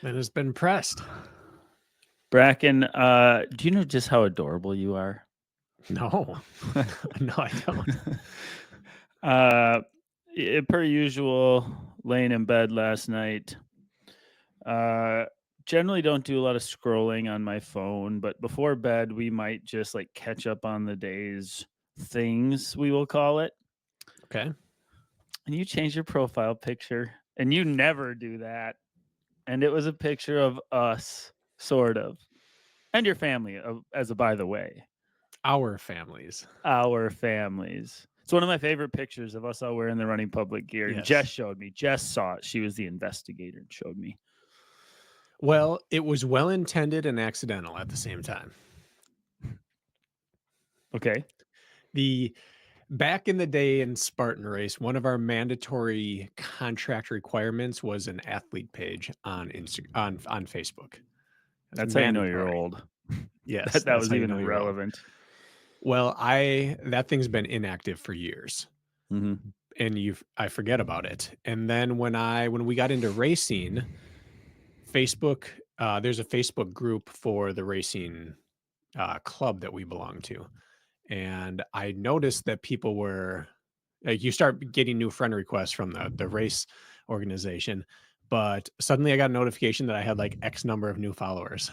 And it's been pressed. Brakken, do you know just how adorable you are? No, no, I don't. uh, per usual, laying in bed last night. Uh, Generally don't do a lot of scrolling on my phone, but before bed, we might just like catch up on the day's things, we will call it. Okay. And you change your profile picture, and you never do that. And it was a picture of us, sort of, and your family, as a by the way. Our families. Our families. It's one of my favorite pictures of us all wearing the running public gear. And Yes. Jess showed me. Jess saw it. She was the investigator and showed me. Well, it was well intended and accidental at the same time. Okay. The Back in the day in Spartan Race, one of our mandatory contract requirements was an athlete page on on Facebook. That's That's how you know you're mandatory. old. Yes, That that's was how you even know you're old. relevant. Well, that thing's been inactive for years, Hmm. and I forget about it. And then when we got into racing, Facebook, there's a Facebook group for the racing club that we belong to, and I noticed that people were like, you start getting new friend requests from the race organization, but suddenly I got a notification that I had like X number of new followers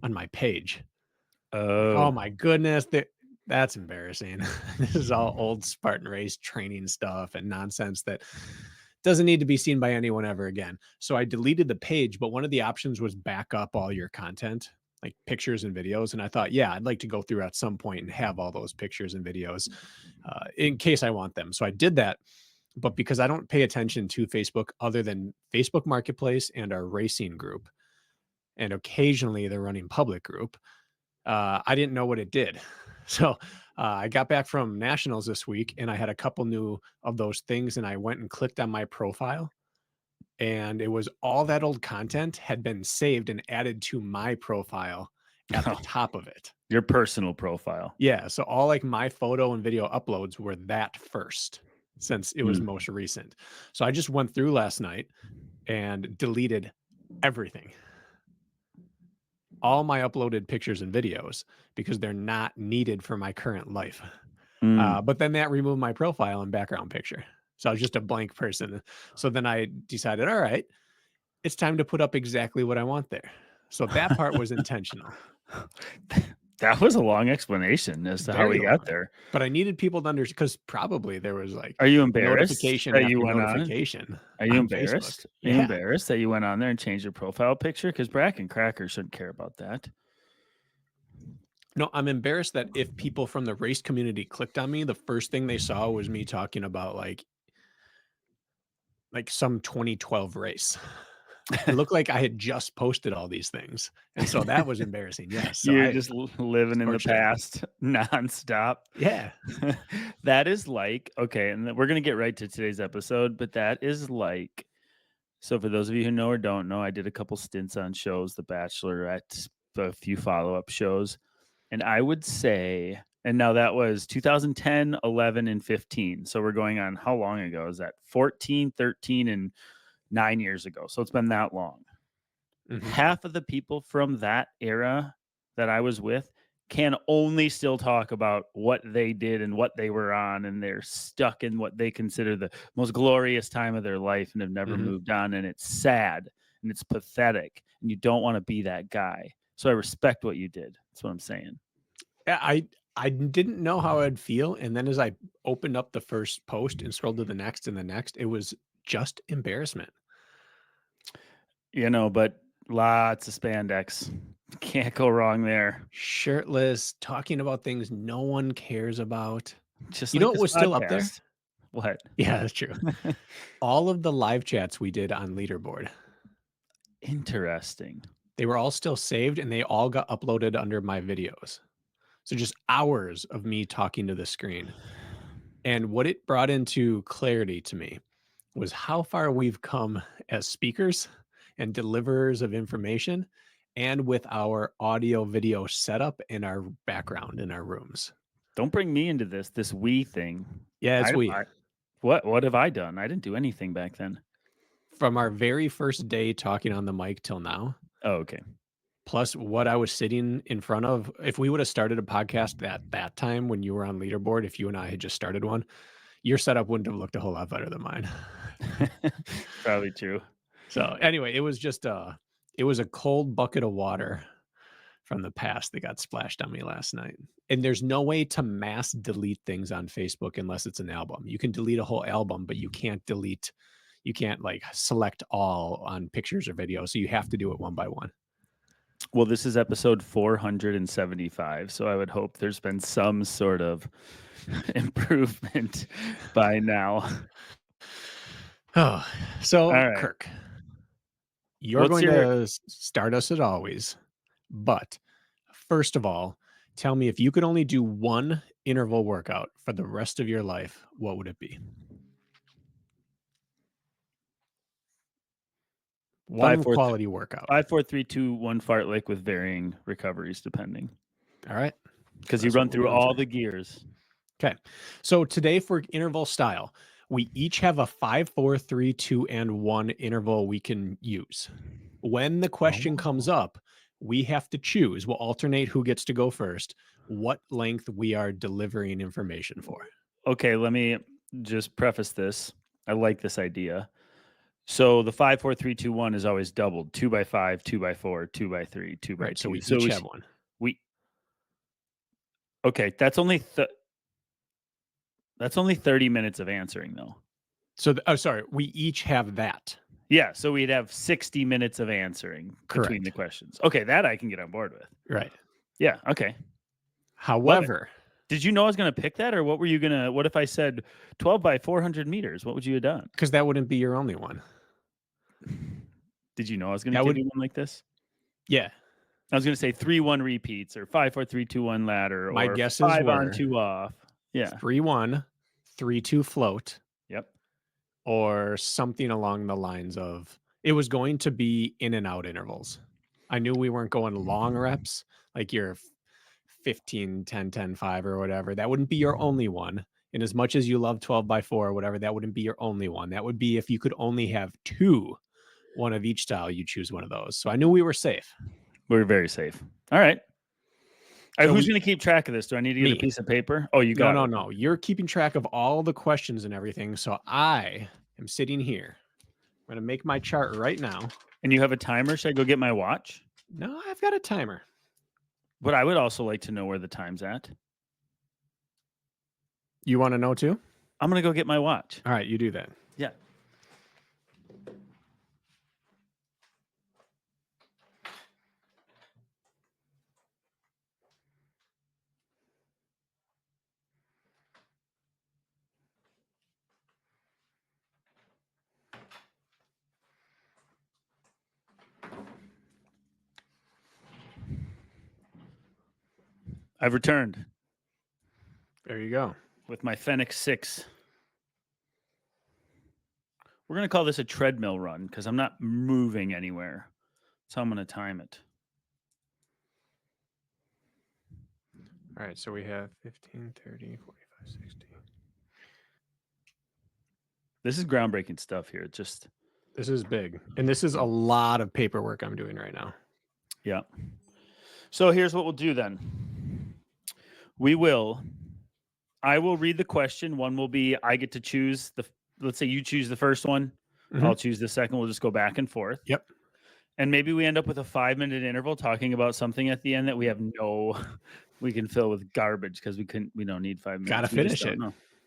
on my page. Like, oh Oh, my goodness, that's embarrassing. This is all old Spartan race training stuff and nonsense that doesn't need to be seen by anyone ever again. So I deleted the page, but one of the options was back up all your content, like pictures and videos. And I thought, yeah, I'd like to go through at some point and have all those pictures and videos in case I want them. So I did that. But because I don't pay attention to Facebook other than Facebook Marketplace and our racing group, and occasionally the running public group, I didn't know what it did. So I got back from nationals this week and I had a couple new of those things. And I went and clicked on my profile, and it was all that old content had been saved and added to my profile at the top of it. your personal profile. Yeah. So all like my photo and video uploads were that first since it was Hmm. most recent. So I just went through last night and deleted everything, all my uploaded pictures and videos, because they're not needed for my current life. Mm. But then that removed my profile and background picture. So I was just a blank person. So then I decided, all right, it's time to put up exactly what I want there. So that part was intentional, That was a long explanation as to how very we got long. there. But I needed people to understand because probably there was like Are you embarrassed notification that you after went on? notification Are you on Facebook. embarrassed? Are you Yeah. embarrassed that you went on there and changed your profile picture? Because Bracken Cracker shouldn't care about that. No, I'm embarrassed that if people from the race community clicked on me, the first thing they saw was me talking about like some 2012 race. It looked like I had just posted all these things. And so that was embarrassing. Yes. So You're I just living in for the sure. past nonstop. Yeah. That is like, okay, and we're going to get right to today's episode, but that is like, so for those of you who know or don't know, I did a couple stints on shows, The Bachelorette, a few follow-up shows, and I would say, and now that was 2010, 11, and 15. So we're going on, how long ago is that? 14, 13, and 9 years ago. So it's been that long. Mhm. Half of the people from that era that I was with can only still talk about what they did and what they were on, and they're stuck in what they consider the most glorious time of their life and have never Mhm. moved on. And it's sad and it's pathetic, and you don't want to be that guy. So I respect what you did. That's what I'm saying. Yeah, I didn't know how I'd feel, and then as I opened up the first post and scrolled to the next and the next, it was just embarrassment. But lots of spandex. Can't go wrong there. Shirtless, talking about things no one cares about. Just You know like what this was still up there? podcast. What? Yeah, that's true. All of the live chats we did on Leaderboard, Interesting. they were all still saved and they all got uploaded under my videos. So just hours of me talking to the screen. And what it brought into clarity to me was how far we've come as speakers and deliverers of information and with our audio video setup and our background in our rooms. Don't bring me into this we thing. Yeah, it's we. I what have I done? I didn't do anything back then. from our very first day talking on the mic till now, Oh, okay. plus what I was sitting in front of, if we would have started a podcast at that time when you were on leaderboard, if you and I had just started one, your setup wouldn't have looked a whole lot better than mine. Probably true. So anyway, it was just it was a cold bucket of water from the past that got splashed on me last night. And there's no way to mass delete things on Facebook unless it's an album. You can delete a whole album, but you can't like select all on pictures or videos. So you have to do it one by one. Well, this is episode 475, so I would hope there's been some sort of improvement by now. Oh, so All right. Kirk, you're going to start us as always. But first of all, tell me, if you could only do one interval workout for the rest of your life, what would it be? One quality workout. 5, 4, 3, 2, 1 fartlek with varying recoveries depending. All right. Because you run through all the gears. Okay. So today for interval style, we each have a 5, 4, 3, 2, and 1 interval we can use. When the question comes up, we have to choose. We'll alternate who gets to go first, what length we are delivering information for. Okay, let me just preface this. I like this idea. So the 5, 4, 3, 2, 1 is always doubled. 2 by 5, 2 by 4, 2 by 3, 2 by 2. So we each have one. Okay, that's only 30 minutes of answering though. So sorry, we each have that. Yeah, so we'd have 60 minutes of answering between the questions. Okay, that I can get on board with. Right. Yeah, okay. However, did you know I was going to pick that, or what if I said 12 by 400 meters? What would you have done? Because that wouldn't be your only one. Did you know I was going to give you one like this? Yeah. I was going to say 3-1 repeats, or 5, 4, 3, 2, 1 ladder, my or guesses 5 were on 2 off. Yeah. 3-1, 3-2 float. Yep. Or something along the lines of, it was going to be in and out intervals. I knew we weren't going long reps, like your 15, 10, 10, 5 or whatever. That wouldn't be your only one. And as much as you love 12 by 4 or whatever, that wouldn't be your only one. That would be if you could only have 2, one of each style, you choose one of those. So I knew we were safe. We're very safe. All right. So who's going to keep track of this? Do I need to get a piece of paper? Oh, you got it. No. You're keeping track of all the questions and everything. So I am sitting here. I'm going to make my chart right now. And you have a timer? Should I go get my watch? No, I've got a timer. But I would also like to know where the time's at. You want to know too? I'm going to go get my watch. All right, you do that. Yeah. I've returned. There you go. With my Fenix 6. We're going to call this a treadmill run because I'm not moving anywhere. So I'm going to time it. All right, so we have 15, 30, 45, 60. This is groundbreaking stuff here. This is big. And this is a lot of paperwork I'm doing right now. Yeah. So here's what we'll do then. I will read the question. One will be, I get to choose let's say you choose the first one. Mm-hmm. I'll choose the second. We'll just go back and forth. Yep. And maybe we end up with a 5-minute interval talking about something at the end that we can fill with garbage because we don't need 5 minutes. Got to finish it.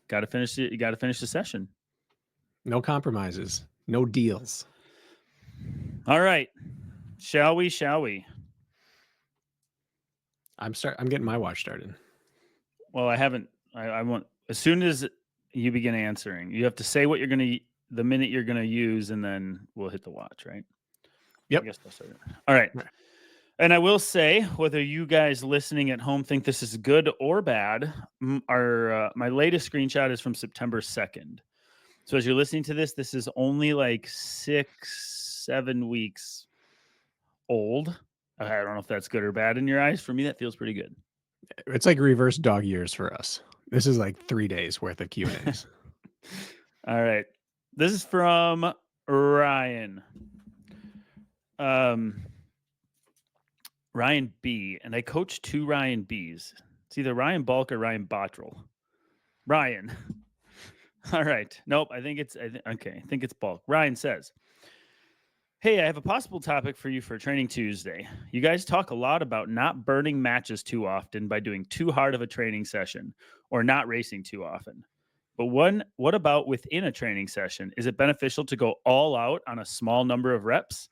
Got to finish it. You got to finish the session. No compromises. No deals. All right. Shall we? I'm getting my watch started. Well, I haven't. I want, as soon as you begin answering, you have to say what the minute you're going to use, and then we'll hit the watch, right? Yep. I guess I'll start it. All right. And I will say, whether you guys listening at home think this is good or bad, my latest screenshot is from September 2nd. So as you're listening to this is only like 6-7 weeks old. I don't know if that's good or bad in your eyes. For me, that feels pretty good. It's like reverse dog years for us. This is like 3 days worth of Q&As. All right. This is from Ryan. Ryan B. And I coach 2 Ryan B's. It's either Ryan Bulk or Ryan Bottrell. Ryan. All right. Nope. I think it's Bulk. Ryan says, hey, I have a possible topic for you for Training Tuesday. You guys talk a lot about not burning matches too often by doing too hard of a training session or not racing too often. But what about within a training session? Is it beneficial to go all out on a small number of reps?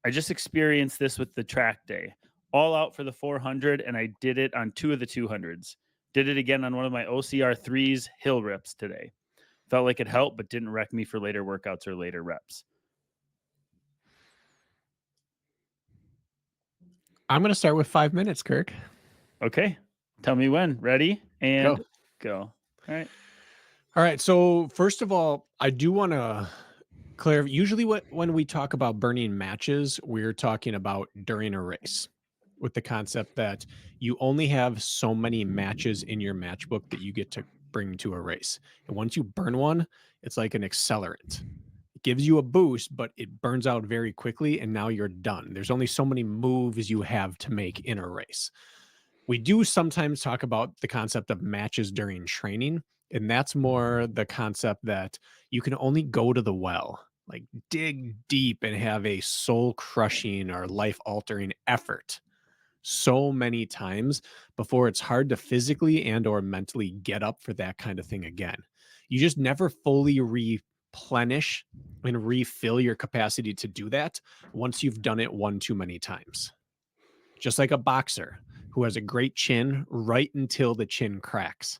I just experienced this with the track day. All out for the 400, and I did it on 2 of the 200s. Did it again on one of my OCR 3s hill reps today. Felt like it helped, but didn't wreck me for later workouts or later reps. I'm going to start with 5 minutes, Kirk. Okay. Tell me when. Ready? And go. All right. So first of all, I do want to clarify. Usually when we talk about burning matches, we're talking about during a race with the concept that you only have so many matches in your match book that you get to bring to a race. And once you burn one, it's like an accelerant. It gives you a boost, but it burns out very quickly, and now you're done. There's only so many moves you have to make in a race. We do sometimes talk about the concept of matches during training, and that's more the concept that you can only go to the well, like dig deep and have a soul-crushing or life-altering effort so many times before it's hard to physically and or mentally get up for that kind of thing again. You just never fully replenish and refill your capacity to do that once you've done it one too many times. Just like a boxer who has a great chin right until the chin cracks.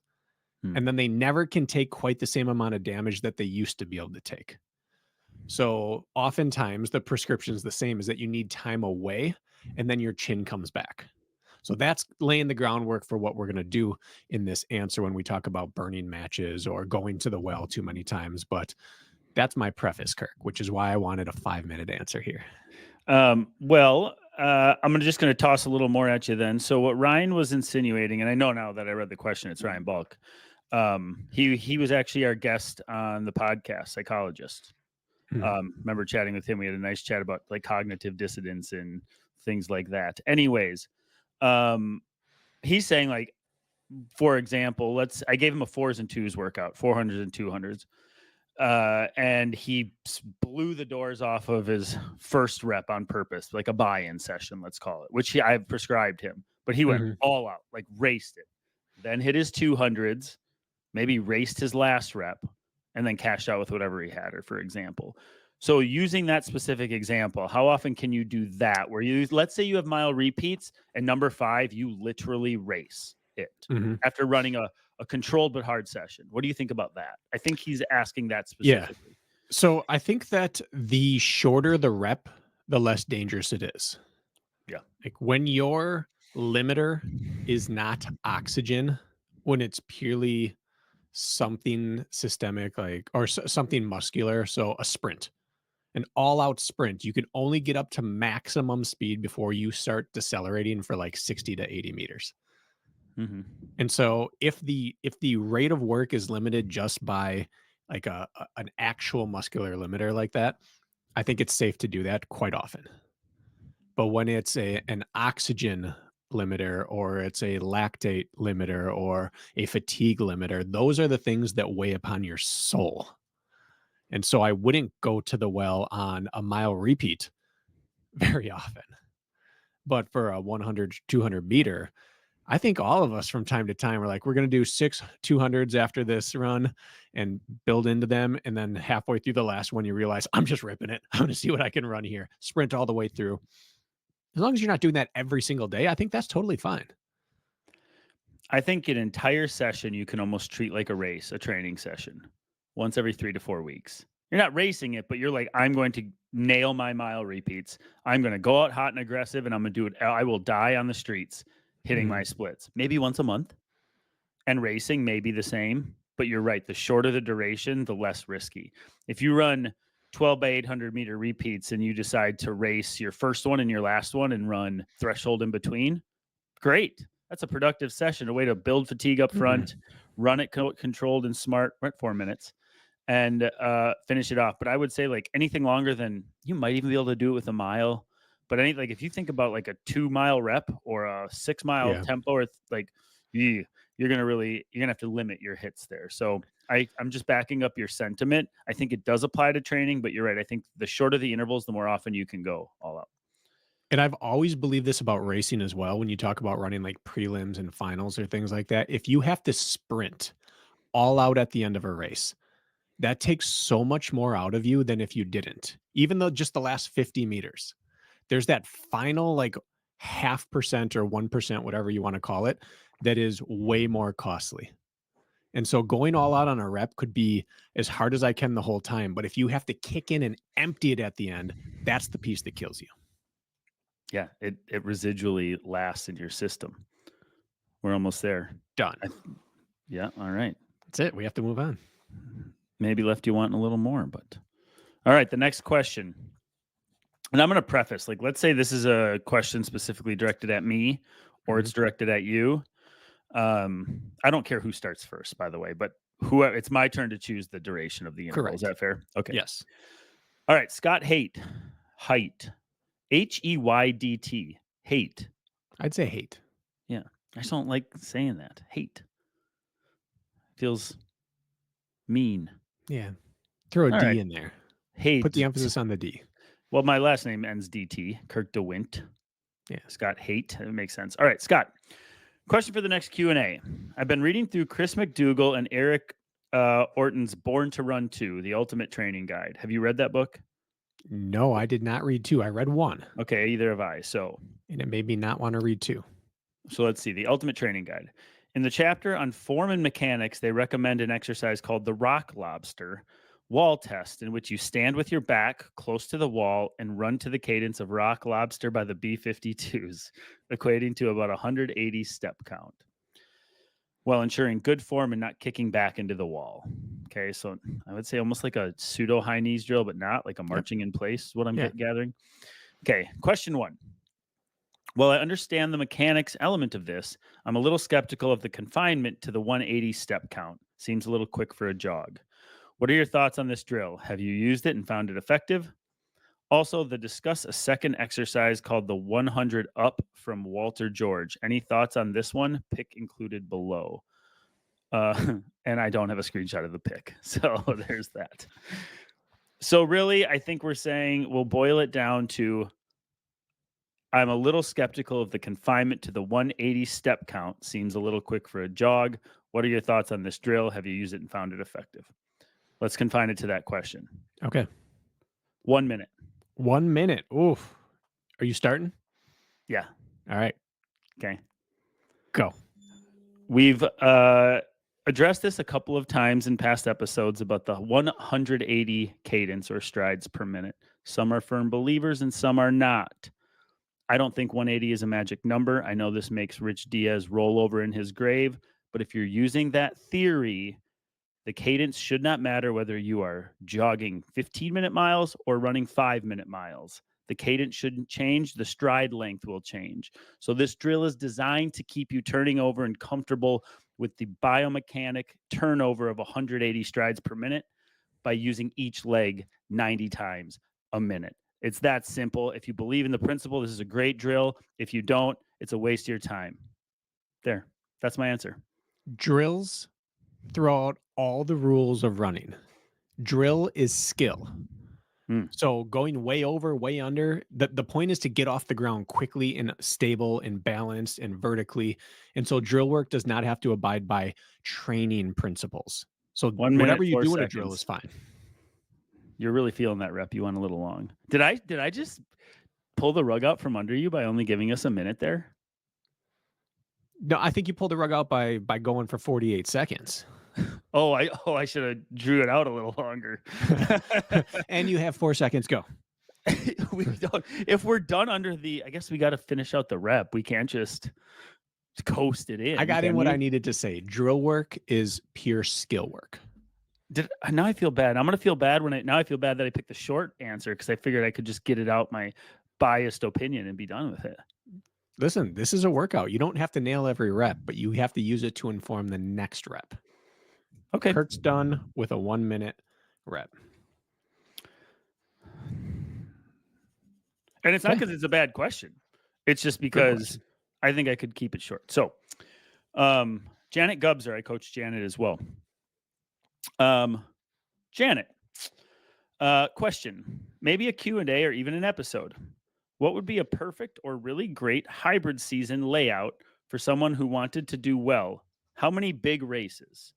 And then they never can take quite the same amount of damage that they used to be able to take. So oftentimes the prescription is the same, is that you need time away and then your chin comes back. So that's laying the groundwork for what we're going to do in this answer when we talk about burning matches or going to the well too many times. But that's my preface, Kirk, which is why I wanted a 5-minute answer here. I'm just going to toss a little more at you then. So what Ryan was insinuating, and I know now that I read the question, it's Ryan Bulk. He was actually our guest on the podcast, psychologist. Remember chatting with him. We had a nice chat about like cognitive dissonance and things like that. Anyways, he's saying like, for example, I gave him a 4s and 2s workout, 400s and 200s. And he blew the doors off of his first rep on purpose, like a buy-in session, let's call it, which I've prescribed him, but he went all out, like raced it, then hit his 200s, maybe raced his last rep, and then cashed out with whatever he had, or for example. So using that specific example, how often can you do that where let's say you have mile repeats and number 5, you literally race it after running a controlled but hard session? What do you think about that? I think he's asking that specifically. Yeah. So I think that the shorter the rep, the less dangerous it is. Yeah. Like when your limiter is not oxygen, when it's purely something systemic, like, or something muscular. So a sprint, an all-out sprint, you can only get up to maximum speed before you start decelerating for like 60 to 80 meters. And so if the rate of work is limited just by like an actual muscular limiter like that, I think it's safe to do that quite often. But when it's an oxygen limiter, or it's a lactate limiter, or a fatigue limiter, those are the things that weigh upon your soul. And so I wouldn't go to the well on a mile repeat very often. But for a 100, 200 meter, I think all of us from time to time are like, we're going to do 6 200s after this run and build into them. And then halfway through the last one, you realize I'm just ripping it. I'm going to see what I can run here. Sprint all the way through. As long as you're not doing that every single day, I think that's totally fine. I think an entire session you can almost treat like a race, a training session, once every 3 to 4 weeks. You're not racing it, but you're like, I'm going to nail my mile repeats. I'm going to go out hot and aggressive, and I'm going to do it. I will die on the streets hitting my splits, maybe once a month. And racing may be the same, but you're right. The shorter the duration, the less risky. If you run 12 by 800 meter repeats and you decide to race your first one and your last one and run threshold in between, great. That's a productive session, a way to build fatigue up front, run it controlled and smart. We're at 4 minutes. and finish it off. But I would say like anything longer than, you might even be able to do it with a mile. But like if you think about like a 2-mile rep or a 6-mile Yeah. tempo, or you're gonna have to limit your hits there. So I'm just backing up your sentiment. I think it does apply to training, but you're right. I think the shorter the intervals, the more often you can go all out. And I've always believed this about racing as well. When you talk about running like prelims and finals or things like that, if you have to sprint all out at the end of a race, that takes so much more out of you than if you didn't, even though just the last 50 meters. There's that final like 0.5% or 1%, whatever you want to call it, that is way more costly. And so going all out on a rep could be as hard as I can the whole time. But if you have to kick in and empty it at the end, that's the piece that kills you. Yeah, it residually lasts in your system. We're almost there. Done. Yeah, all right. That's it. We have to move on. Maybe left you wanting a little more, but all right, the next question. And I'm going to preface, like, let's say this is a question specifically directed at me, or it's directed at you. I don't care who starts first, by the way, but whoever, it's my turn to choose the duration of the interval. Correct. Is that fair? Okay. Yes. All right. Scott Height. Heydt. Hate. I'd say hate. Yeah. I just don't like saying that. Hate. Feels mean. Yeah. Throw a All D right. in there. Hate. Put the emphasis on the D. Well, my last name ends DT. Kirk DeWindt. Yeah. Scott Height. It makes sense. All right, Scott. Question for the next Q&A. I've been reading through Chris McDougall and Eric Orton's Born to Run 2, The Ultimate Training Guide. Have you read that book? No, I did not read 2. I read 1. Okay, either have I. And it made me not want to read 2. So let's see. The Ultimate Training Guide. In the chapter on form and mechanics, they recommend an exercise called the rock lobster wall test, in which you stand with your back close to the wall and run to the cadence of rock lobster by the B-52s, equating to about 180 step count, while ensuring good form and not kicking back into the wall. Okay, so I would say almost like a pseudo high knees drill, but not like a marching in place is what I'm gathering. Okay, question 1. While I understand the mechanics element of this, I'm a little skeptical of the confinement to the 180 step count. Seems a little quick for a jog. What are your thoughts on this drill? Have you used it and found it effective? Also, discuss a second exercise called the 100 up from Walter George. Any thoughts on this one? Pick included below. And I don't have a screenshot of the pick. So there's that. So really, I think we're saying we'll boil it down to, I'm a little skeptical of the confinement to the 180 step count. Seems a little quick for a jog. What are your thoughts on this drill? Have you used it and found it effective? Let's confine it to that question. Okay. 1 minute. 1 minute. Oof. Are you starting? Yeah. All right. Okay. Go. We've addressed this a couple of times in past episodes about the 180 cadence or strides per minute. Some are firm believers and some are not. I don't think 180 is a magic number. I know this makes Rich Diaz roll over in his grave, but if you're using that theory, the cadence should not matter whether you are jogging 15-minute miles or running 5-minute miles. The cadence shouldn't change. The stride length will change. So this drill is designed to keep you turning over and comfortable with the biomechanic turnover of 180 strides per minute by using each leg 90 times a minute. It's that simple. If you believe in the principle, this is a great drill. If you don't, it's a waste of your time. There. That's my answer. Drills throw out all the rules of running. Drill is skill. So going way over, way under, the point is to get off the ground quickly and stable and balanced and vertically. And so drill work does not have to abide by training principles. So 1 minute, whatever you 4 do in a seconds. drill is fine. You're really feeling that rep. You went a little long. Did I just pull the rug out from under you by only giving us a minute there? No, I think you pulled the rug out by going for 48 seconds. I should have drew it out a little longer. And you have 4 seconds. Go. If we're done under I guess we got to finish out the rep. We can't just coast it in. I got in what I needed to say. Drill work is pure skill work. Now I feel bad. I'm going to feel bad now I feel bad that I picked the short answer because I figured I could just get it out my biased opinion and be done with it. Listen, this is a workout. You don't have to nail every rep, but you have to use it to inform the next rep. Okay. Kirk's done with a 1 minute. rep. And it's not Okay. because it's a bad question. It's just Good because question. I think I could keep it short. So, Janet Gubser, I coach Janet as well. Janet, question, maybe a Q&A or even an episode. What would be a perfect or really great hybrid season layout for someone who wanted to do well? How many big races?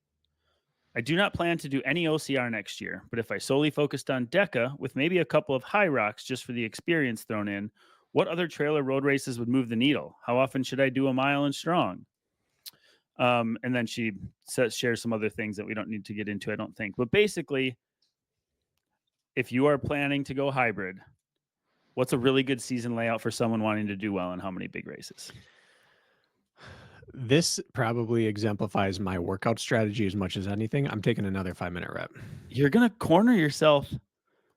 I do not plan to do any OCR next year, but if I solely focused on DECA with maybe a couple of high rocks just for the experience thrown in, what other trail or road races would move the needle? How often should I do a mile and strong? And then she shares some other things that we don't need to get into, I don't think. But basically, if you are planning to go hybrid, what's a really good season layout for someone wanting to do well and how many big races? This probably exemplifies my workout strategy as much as anything. I'm taking another 5-minute rep. You're going to corner yourself.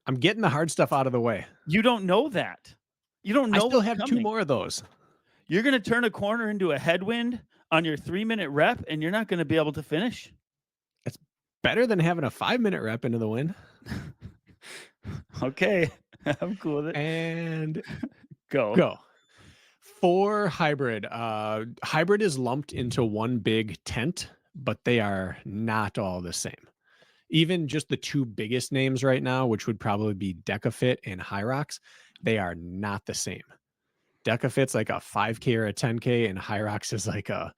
I'm getting the hard stuff out of the way. You don't know that. You don't I know still what's have 2 coming. more of those. You're going to turn a corner into a headwind on your 3-minute rep, and you're not going to be able to finish. It's better than having a 5-minute rep into the wind. Okay. I'm cool with it. And Go. For hybrid, hybrid is lumped into one big tent, but they are not all the same. Even just the 2 biggest names right now, which would probably be DecaFit and Hyrox, they are not the same. DecaFit's like a 5K or a 10K, and Hyrox is like a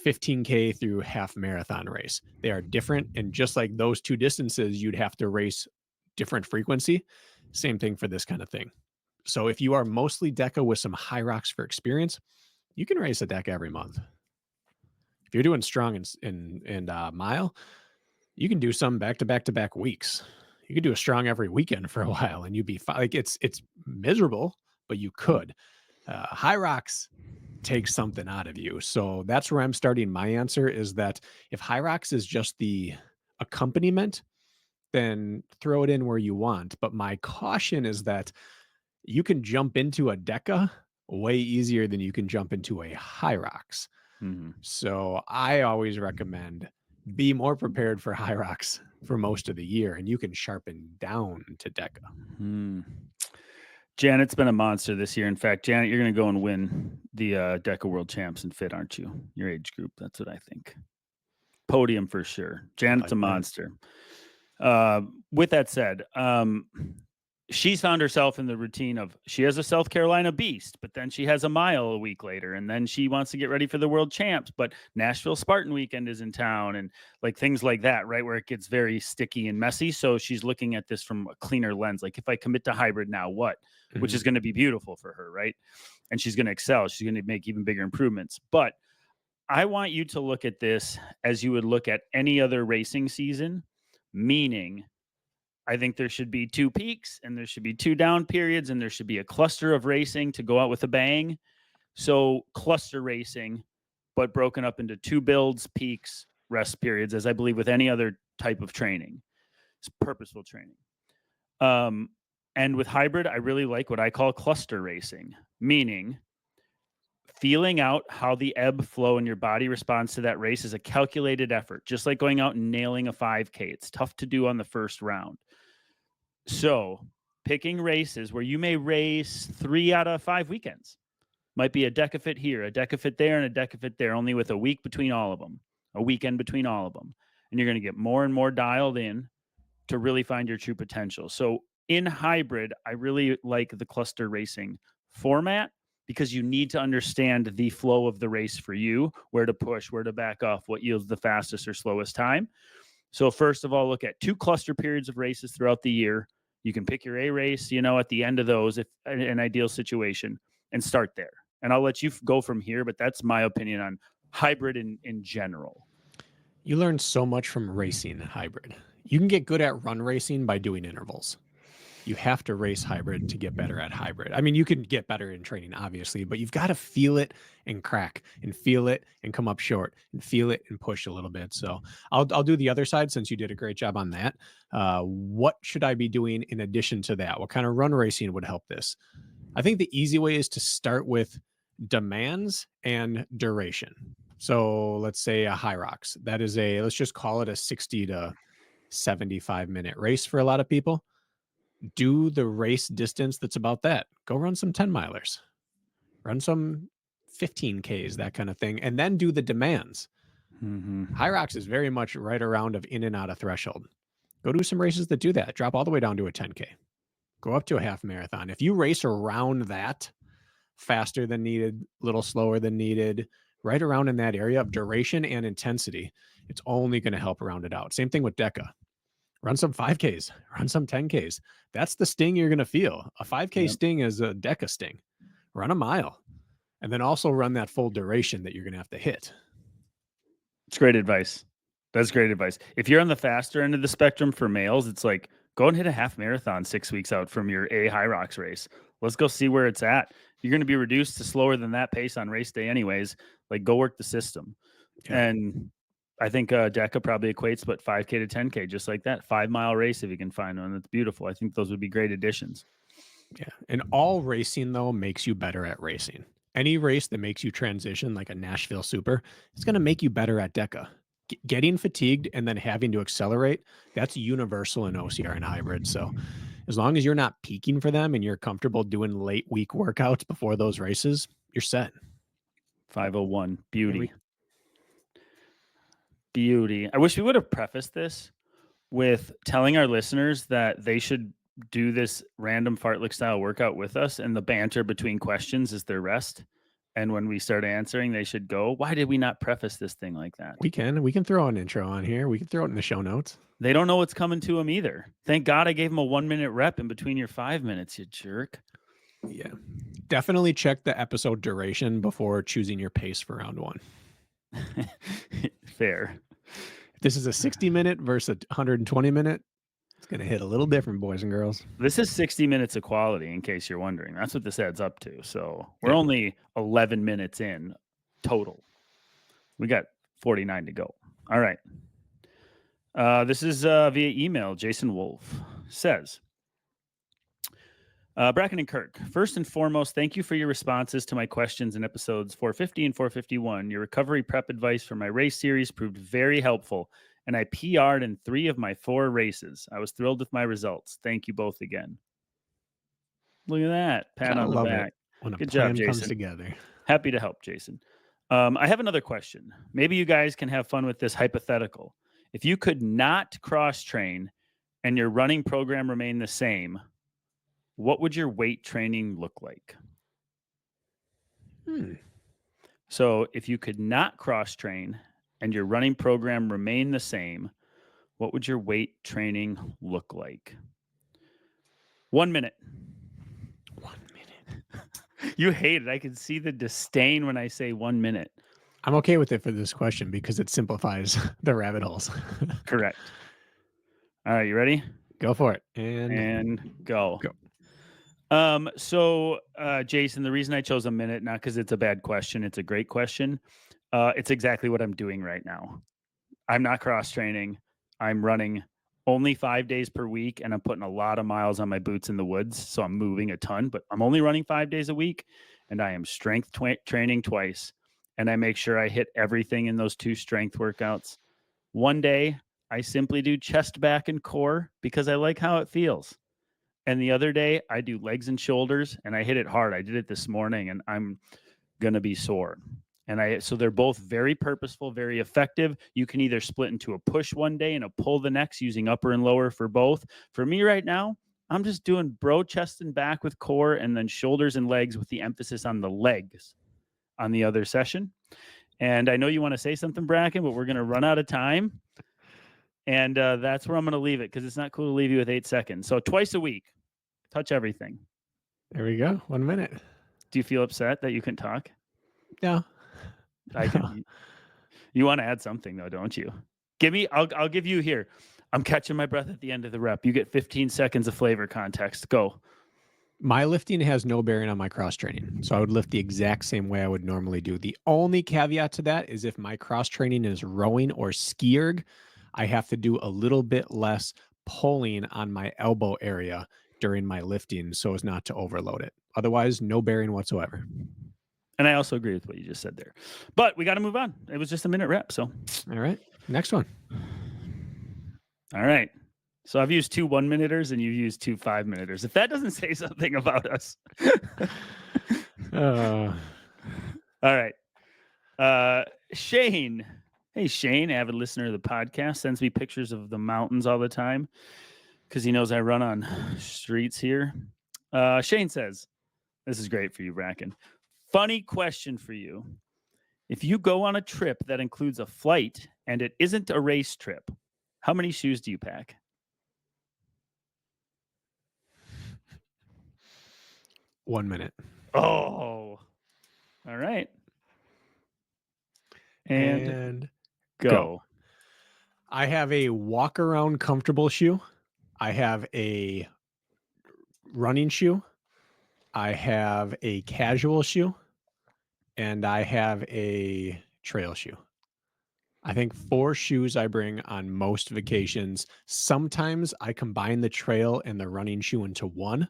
15K through half marathon race. They are different, and just like those 2 distances, you'd have to race different frequency. Same thing for this kind of thing. So if you are mostly DECA with some Hyrox for experience, you can race a DECA every month. If you're doing strong and mile, you can do some back to back to back weeks. You could do a strong every weekend for a while, and you'd be fine. Like it's miserable, but you could. Hyrox takes something out of you, so that's where I'm starting. My answer is that if Hyrox is just the accompaniment, then throw it in where you want. But my caution is that you can jump into a DECA way easier than you can jump into a Hyrox. So I always recommend be more prepared for Hyrox for most of the year, and you can sharpen down to DECA. Janet's been a monster this year. In fact, Janet, you're going to go and win the DECA World Champs and fit, aren't you? Your age group. That's what I think. Podium for sure. Janet's a monster. With that said, she's found herself in the routine of she has a South Carolina beast, but then she has a mile a week later, and then she wants to get ready for the World Champs, but Nashville Spartan weekend is in town, and like things like that, right? Where it gets very sticky and messy. So she's looking at this from a cleaner lens. Like if I commit to hybrid now, what? Which is going to be beautiful for her, right? And she's going to excel. She's going to make even bigger improvements. But I want you to look at this as you would look at any other racing season, meaning I think there should be 2 peaks and there should be 2 down periods and there should be a cluster of racing to go out with a bang. So cluster racing, but broken up into 2 builds, peaks, rest periods, as I believe with any other type of training. It's purposeful training. And with hybrid, I really like what I call cluster racing, meaning feeling out how the ebb flow in your body responds to that race is a calculated effort, just like going out and nailing a 5K. It's tough to do on the first round. So picking races where you may race 3 out of 5 weekends. Might be a DECA here, a DECA there, and a DECA there, only with a week between all of them, a weekend between all of them. And you're going to get more and more dialed in to really find your true potential. So in hybrid, I really like the cluster racing format because you need to understand the flow of the race for you, where to push, where to back off, what yields the fastest or slowest time. So first of all, look at 2 cluster periods of races throughout the year. You can pick your A race, at the end of those, if an ideal situation, and start there. And I'll let you go from here, but that's my opinion on hybrid in general. You learn so much from racing hybrid. You can get good at run racing by doing intervals. You have to race hybrid to get better at hybrid. I mean, you can get better in training, obviously, but you've got to feel it and crack and feel it and come up short and feel it and push a little bit. So I'll do the other side since you did a great job on that. What should I be doing in addition to that? What kind of run racing would help this? I think the easy way is to start with demands and duration. So let's say a Hyrox. That is let's just call it a 60 to 75-minute race for a lot of people. Do the race distance that's about that. Go run some 10 milers, run some 15Ks, that kind of thing, and then do the demands. High Rocks is very much right around of in and out of threshold. Go do some races that do that. Drop all the way down to a 10K. Go up to a half marathon. If you race around that, faster than needed, a little slower than needed, right around in that area of duration and intensity, it's only going to help round it out. Same thing with DECA. Run some 5Ks, run some 10Ks. That's the sting you're going to feel. A 5K sting is a DECA sting. Run a mile. And then also run that full duration that you're going to have to hit. It's great advice. That's great advice. If you're on the faster end of the spectrum for males, it's like go and hit a half marathon 6 weeks out from your High Rocks race. Let's go see where it's at. You're going to be reduced to slower than that pace on race day anyways. Like go work the system. Yeah. And I think DECA probably equates, but 5K to 10K, just like that. 5-mile race if you can find one. That's beautiful. I think those would be great additions. Yeah. And all racing, though, makes you better at racing. Any race that makes you transition, like a Nashville Super, it's going to make you better at DECA. Getting fatigued and then having to accelerate, that's universal in OCR and hybrid. So as long as you're not peaking for them and you're comfortable doing late week workouts before those races, you're set. 501. Beauty. Beauty. I wish we would have prefaced this with telling our listeners that they should do this random fartlek style workout with us, and the banter between questions is their rest. And when we start answering, they should go, why did we not preface this thing like that? We can throw an intro on here. We can throw it in the show notes. They don't know what's coming to them either. Thank God I gave them a 1-minute rep in between your 5 minutes, you jerk. Yeah. Definitely check the episode duration before choosing your pace for round 1. Fair. If this is a 60-minute versus a 120-minute, it's going to hit a little different, boys and girls. This is 60 minutes of quality, in case you're wondering. That's what this adds up to. So we're only 11 minutes in total. We got 49 to go. All right. This is via email. Jason Wolf says, Brakken and Kirk, first and foremost, thank you for your responses to my questions in episodes 450 and 451. Your recovery prep advice for my race series proved very helpful, and I PR'd in 3 of my 4 races. I was thrilled with my results. Thank you both again. Look at that. Pat on the back. When Good job, Jason. Comes together. Happy to help, Jason. I have another question. Maybe you guys can have fun with this hypothetical. If you could not cross-train and your running program remained the same, what would your weight training look like? So if you could not cross-train and your running program remained the same, what would your weight training look like? 1 minute. 1 minute. You hate it. I can see the disdain when I say 1 minute. I'm okay with it for this question because it simplifies the rabbit holes. Correct. All right, you ready? Go for it. And go. So Jason, the reason I chose a minute, not because it's a bad question, it's a great question. It's exactly what I'm doing right now. I'm not cross-training. I'm running only 5 days per week, and I'm putting a lot of miles on my boots in the woods, so I'm moving a ton, but I'm only running 5 days a week, and I am strength training twice, and I make sure I hit everything in those 2 strength workouts. One day, I simply do chest, back, and core because I like how it feels. And the other day, I do legs and shoulders, and I hit it hard. I did it this morning, and I'm going to be sore. So they're both very purposeful, very effective. You can either split into a push one day and a pull the next using upper and lower for both. For me right now, I'm just doing bro chest and back with core and then shoulders and legs with the emphasis on the legs on the other session. And I know you want to say something, Brakken, but we're going to run out of time. And that's where I'm going to leave it because it's not cool to leave you with 8 seconds. So twice a week, touch everything. There we go. 1 minute. Do you feel upset that you can talk? No. I can. You want to add something though, don't you? I'll give you here. I'm catching my breath at the end of the rep. You get 15 seconds of flavor context. Go. My lifting has no bearing on my cross training. So I would lift the exact same way I would normally do. The only caveat to that is if my cross training is rowing or ski erg, I have to do a little bit less pulling on my elbow area during my lifting so as not to overload it. Otherwise, no bearing whatsoever. And I also agree with what you just said there. But we got to move on. It was just a minute rep. So, all right. Next one. All right. So I've used 2 1-minuters and you've used 2 5-minuters. If that doesn't say something about us. Uh, All right. Shane. Hey, Shane, avid listener of the podcast, sends me pictures of the mountains all the time because he knows I run on streets here. Shane says, this is great for you, Brakken. Funny question for you. If you go on a trip that includes a flight and it isn't a race trip, how many shoes do you pack? 1 minute. Oh, all right. And go. I have a walk around comfortable shoe. I have a running shoe. I have a casual shoe. And I have a trail shoe. I think 4 shoes I bring on most vacations. Sometimes I combine the trail and the running shoe into one,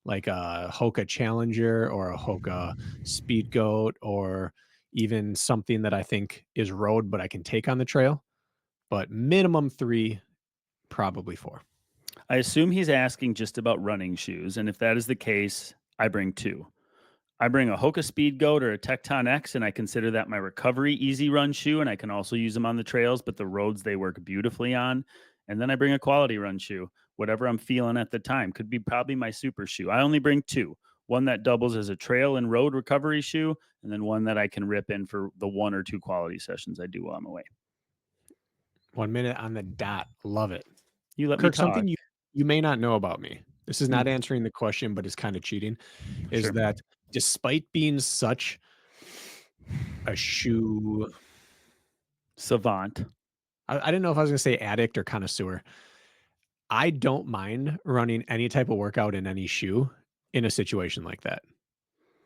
like a Hoka Challenger or a Hoka Speed Goat, or even something that I think is road, but I can take on the trail. But minimum 3, probably 4. I assume he's asking just about running shoes. And if that is the case, I bring 2. I bring a Hoka Speed Goat or a Tecton X, and I consider that my recovery easy run shoe, and I can also use them on the trails, but the roads they work beautifully on. And then I bring a quality run shoe, whatever I'm feeling at the time. Could be probably my super shoe. I only bring 2. One that doubles as a trail and road recovery shoe, and then one that I can rip in for the 1 or 2 quality sessions I do while I'm away. 1 minute on the dot. Love it. You let me Kirk, talk. something you may not know about me. This is not Hmm. answering the question, but it's kind of cheating. Is Sure. that despite being such a shoe Savant. I didn't know if I was gonna say addict or connoisseur. I don't mind running any type of workout in any shoe in a situation like that.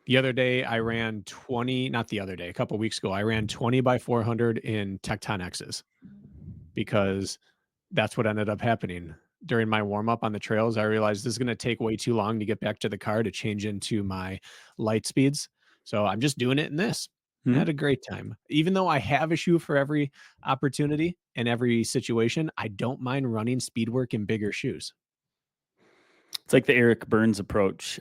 The other day, I ran 20, not the other day, a couple weeks ago, I ran 20 by 400 in Tecton X's because that's what ended up happening. During my warm up on the trails, I realized this is going to take way too long to get back to the car to change into my light speeds. So I'm just doing it in this. I Hmm? had a great time. Even though I have a shoe for every opportunity and every situation, I don't mind running speed work in bigger shoes. It's like the Eric Burns approach.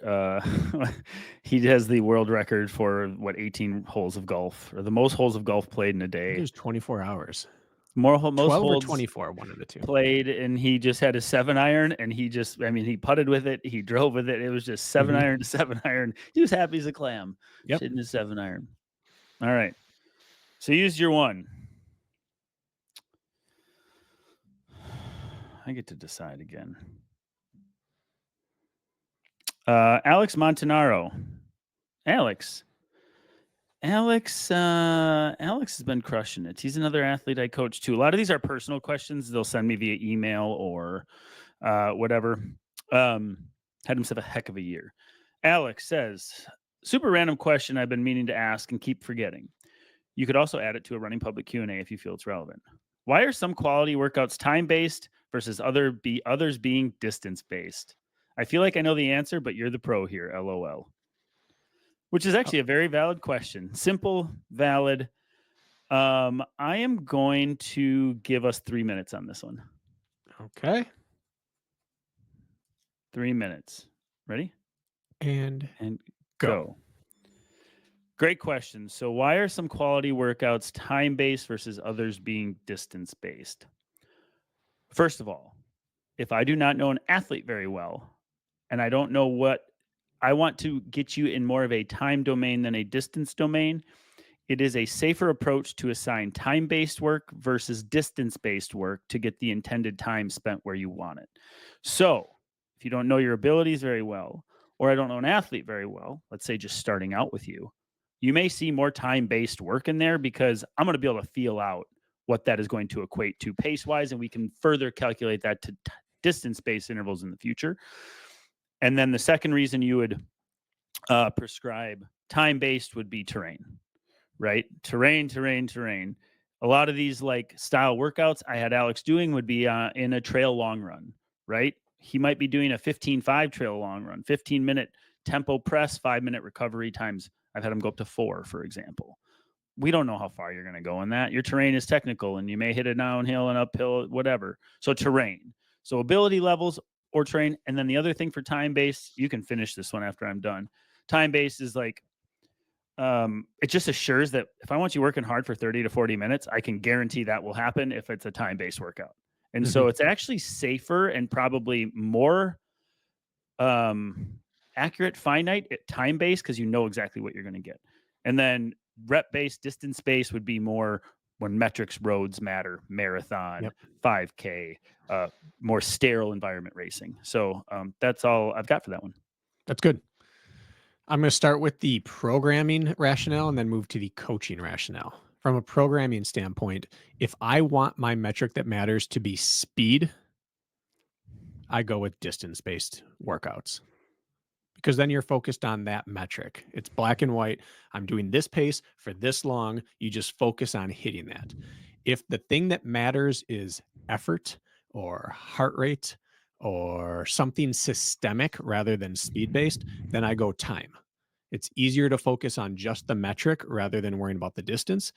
He has the world record for 18 holes of golf, or the most holes of golf played in a I think it day. was 24 hours. Most 12 or holes 24, one of the two. played, and he just had a 7-iron, and he putted with it, he drove with it. It was just 7-iron to 7-iron. He was happy as a clam, Yep. shitting his 7-iron. All right. So use your 1. I get to decide again. Alex Montanaro. Alex has been crushing it. He's another athlete I coach too. A lot of these are personal questions. They'll send me via email or whatever. Had himself a heck of a year. Alex says, super random question I've been meaning to ask and keep forgetting. You could also add it to a running public Q&A if you feel it's relevant. Why are some quality workouts time-based versus others being distance-based? I feel like I know the answer, but you're the pro here, LOL. Which is actually a very valid question. Simple, valid. I am going to give us 3 minutes on this one. Okay. 3 minutes. Ready? And go. Great question. So why are some quality workouts time-based versus others being distance-based? First of all, if I do not know an athlete very well, and I don't know what I want to get you in more of a time domain than a distance domain, it is a safer approach to assign time-based work versus distance-based work to get the intended time spent where you want it. So if you don't know your abilities very well, or I don't know an athlete very well, let's say just starting out with you, you may see more time-based work in there because I'm going to be able to feel out what that is going to equate to pace-wise, and we can further calculate that to distance-based intervals in the future. And then the second reason you would prescribe time-based would be terrain, right? Terrain. A lot of these like style workouts I had Alex doing would be in a trail long run, right? He might be doing a 15-5 trail long run, 15-minute tempo press, 5-minute recovery times. I've had him go up to 4, for example. we don't know how far you're going to go in that. Your terrain is technical and you may hit a downhill and uphill, whatever. So terrain. So ability levels or terrain. And then the other thing for time based, you can finish this one after I'm done. Time based is like, it just assures that if I want you working hard for 30 to 40 minutes, I can guarantee that will happen if it's a time-based workout. And so it's actually safer and probably more accurate, finite, time-based, because you know exactly what you're going to get. And then rep-based, distance-based would be more when metrics roads matter, marathon, 5K, more sterile environment racing. So that's all I've got for that one. That's good. I'm going to start with the programming rationale and then move to the coaching rationale. From a programming standpoint, if I want my metric that matters to be speed, I go with distance-based workouts, because then you're focused on that metric. It's black and white. I'm doing this pace for this long. You just focus on hitting that. If the thing that matters is effort or heart rate or something systemic rather than speed-based, then I go time. It's easier to focus on just the metric rather than worrying about the distance.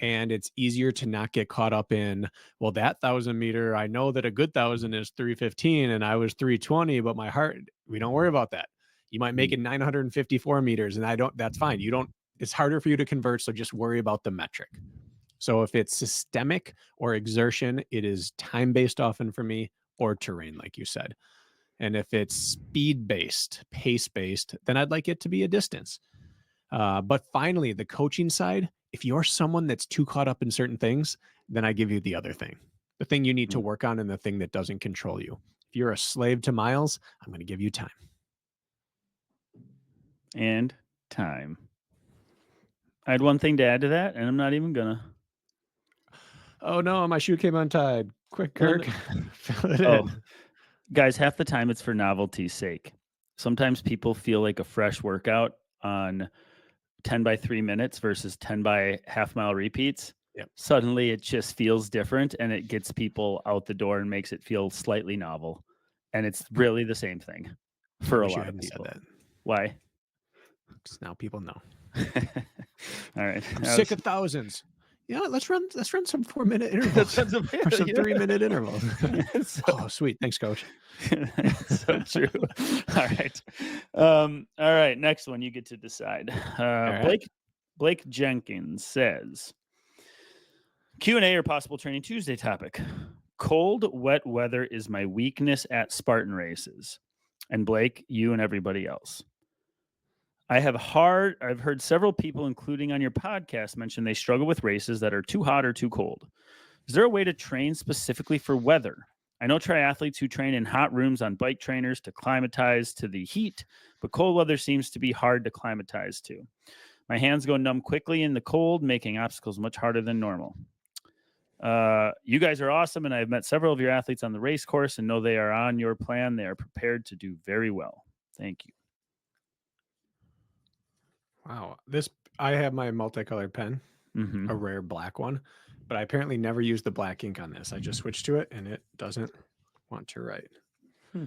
And it's easier to not get caught up in, well, that 1,000-meter, I know that a good 1,000 is 315 and I was 320, but my heart, we don't worry about that. You might make it 954 meters and that's fine. It's harder for you to convert. So just worry about the metric. So if it's systemic or exertion, it is time-based often for me, or terrain, like you said. And if it's speed-based, pace-based, then I'd like it to be a distance. But finally, the coaching side, if you're someone that's too caught up in certain things, then I give you the other thing, the thing you need to work on and the thing that doesn't control you. If you're a slave to miles, I'm going to give you time. And time. I had one thing to add to that, and I'm not even going to. Oh, no, my shoe came untied. Quick, Kirk. Fill it in. Guys, half the time it's for novelty's sake. Sometimes people feel like a fresh workout on 10 by 3 minutes versus 10 by half-mile repeats. Yep. Suddenly it just feels different and it gets people out the door and makes it feel slightly novel. And it's really the same thing for a lot of people. Said that. Why? Because now people know. All right. I'm sick of thousands. Yeah, let's run some 4-minute intervals or some 3-minute intervals. Oh, sweet. Thanks, coach. So true. All right. All right. Next one, you get to decide. Blake Jenkins says, Q&A or possible training Tuesday topic. Cold, wet weather is my weakness at Spartan races. And Blake, you and everybody else. I've heard several people, including on your podcast, mention they struggle with races that are too hot or too cold. Is there a way to train specifically for weather? I know triathletes who train in hot rooms on bike trainers to climatize to the heat, but cold weather seems to be hard to climatize to. My hands go numb quickly in the cold, making obstacles much harder than normal. You guys are awesome, and I've met several of your athletes on the race course and know they are on your plan. They are prepared to do very well. Thank you. Wow. I have my multicolored pen, a rare black one, but I apparently never used the black ink on this. I just switched to it and it doesn't want to write. A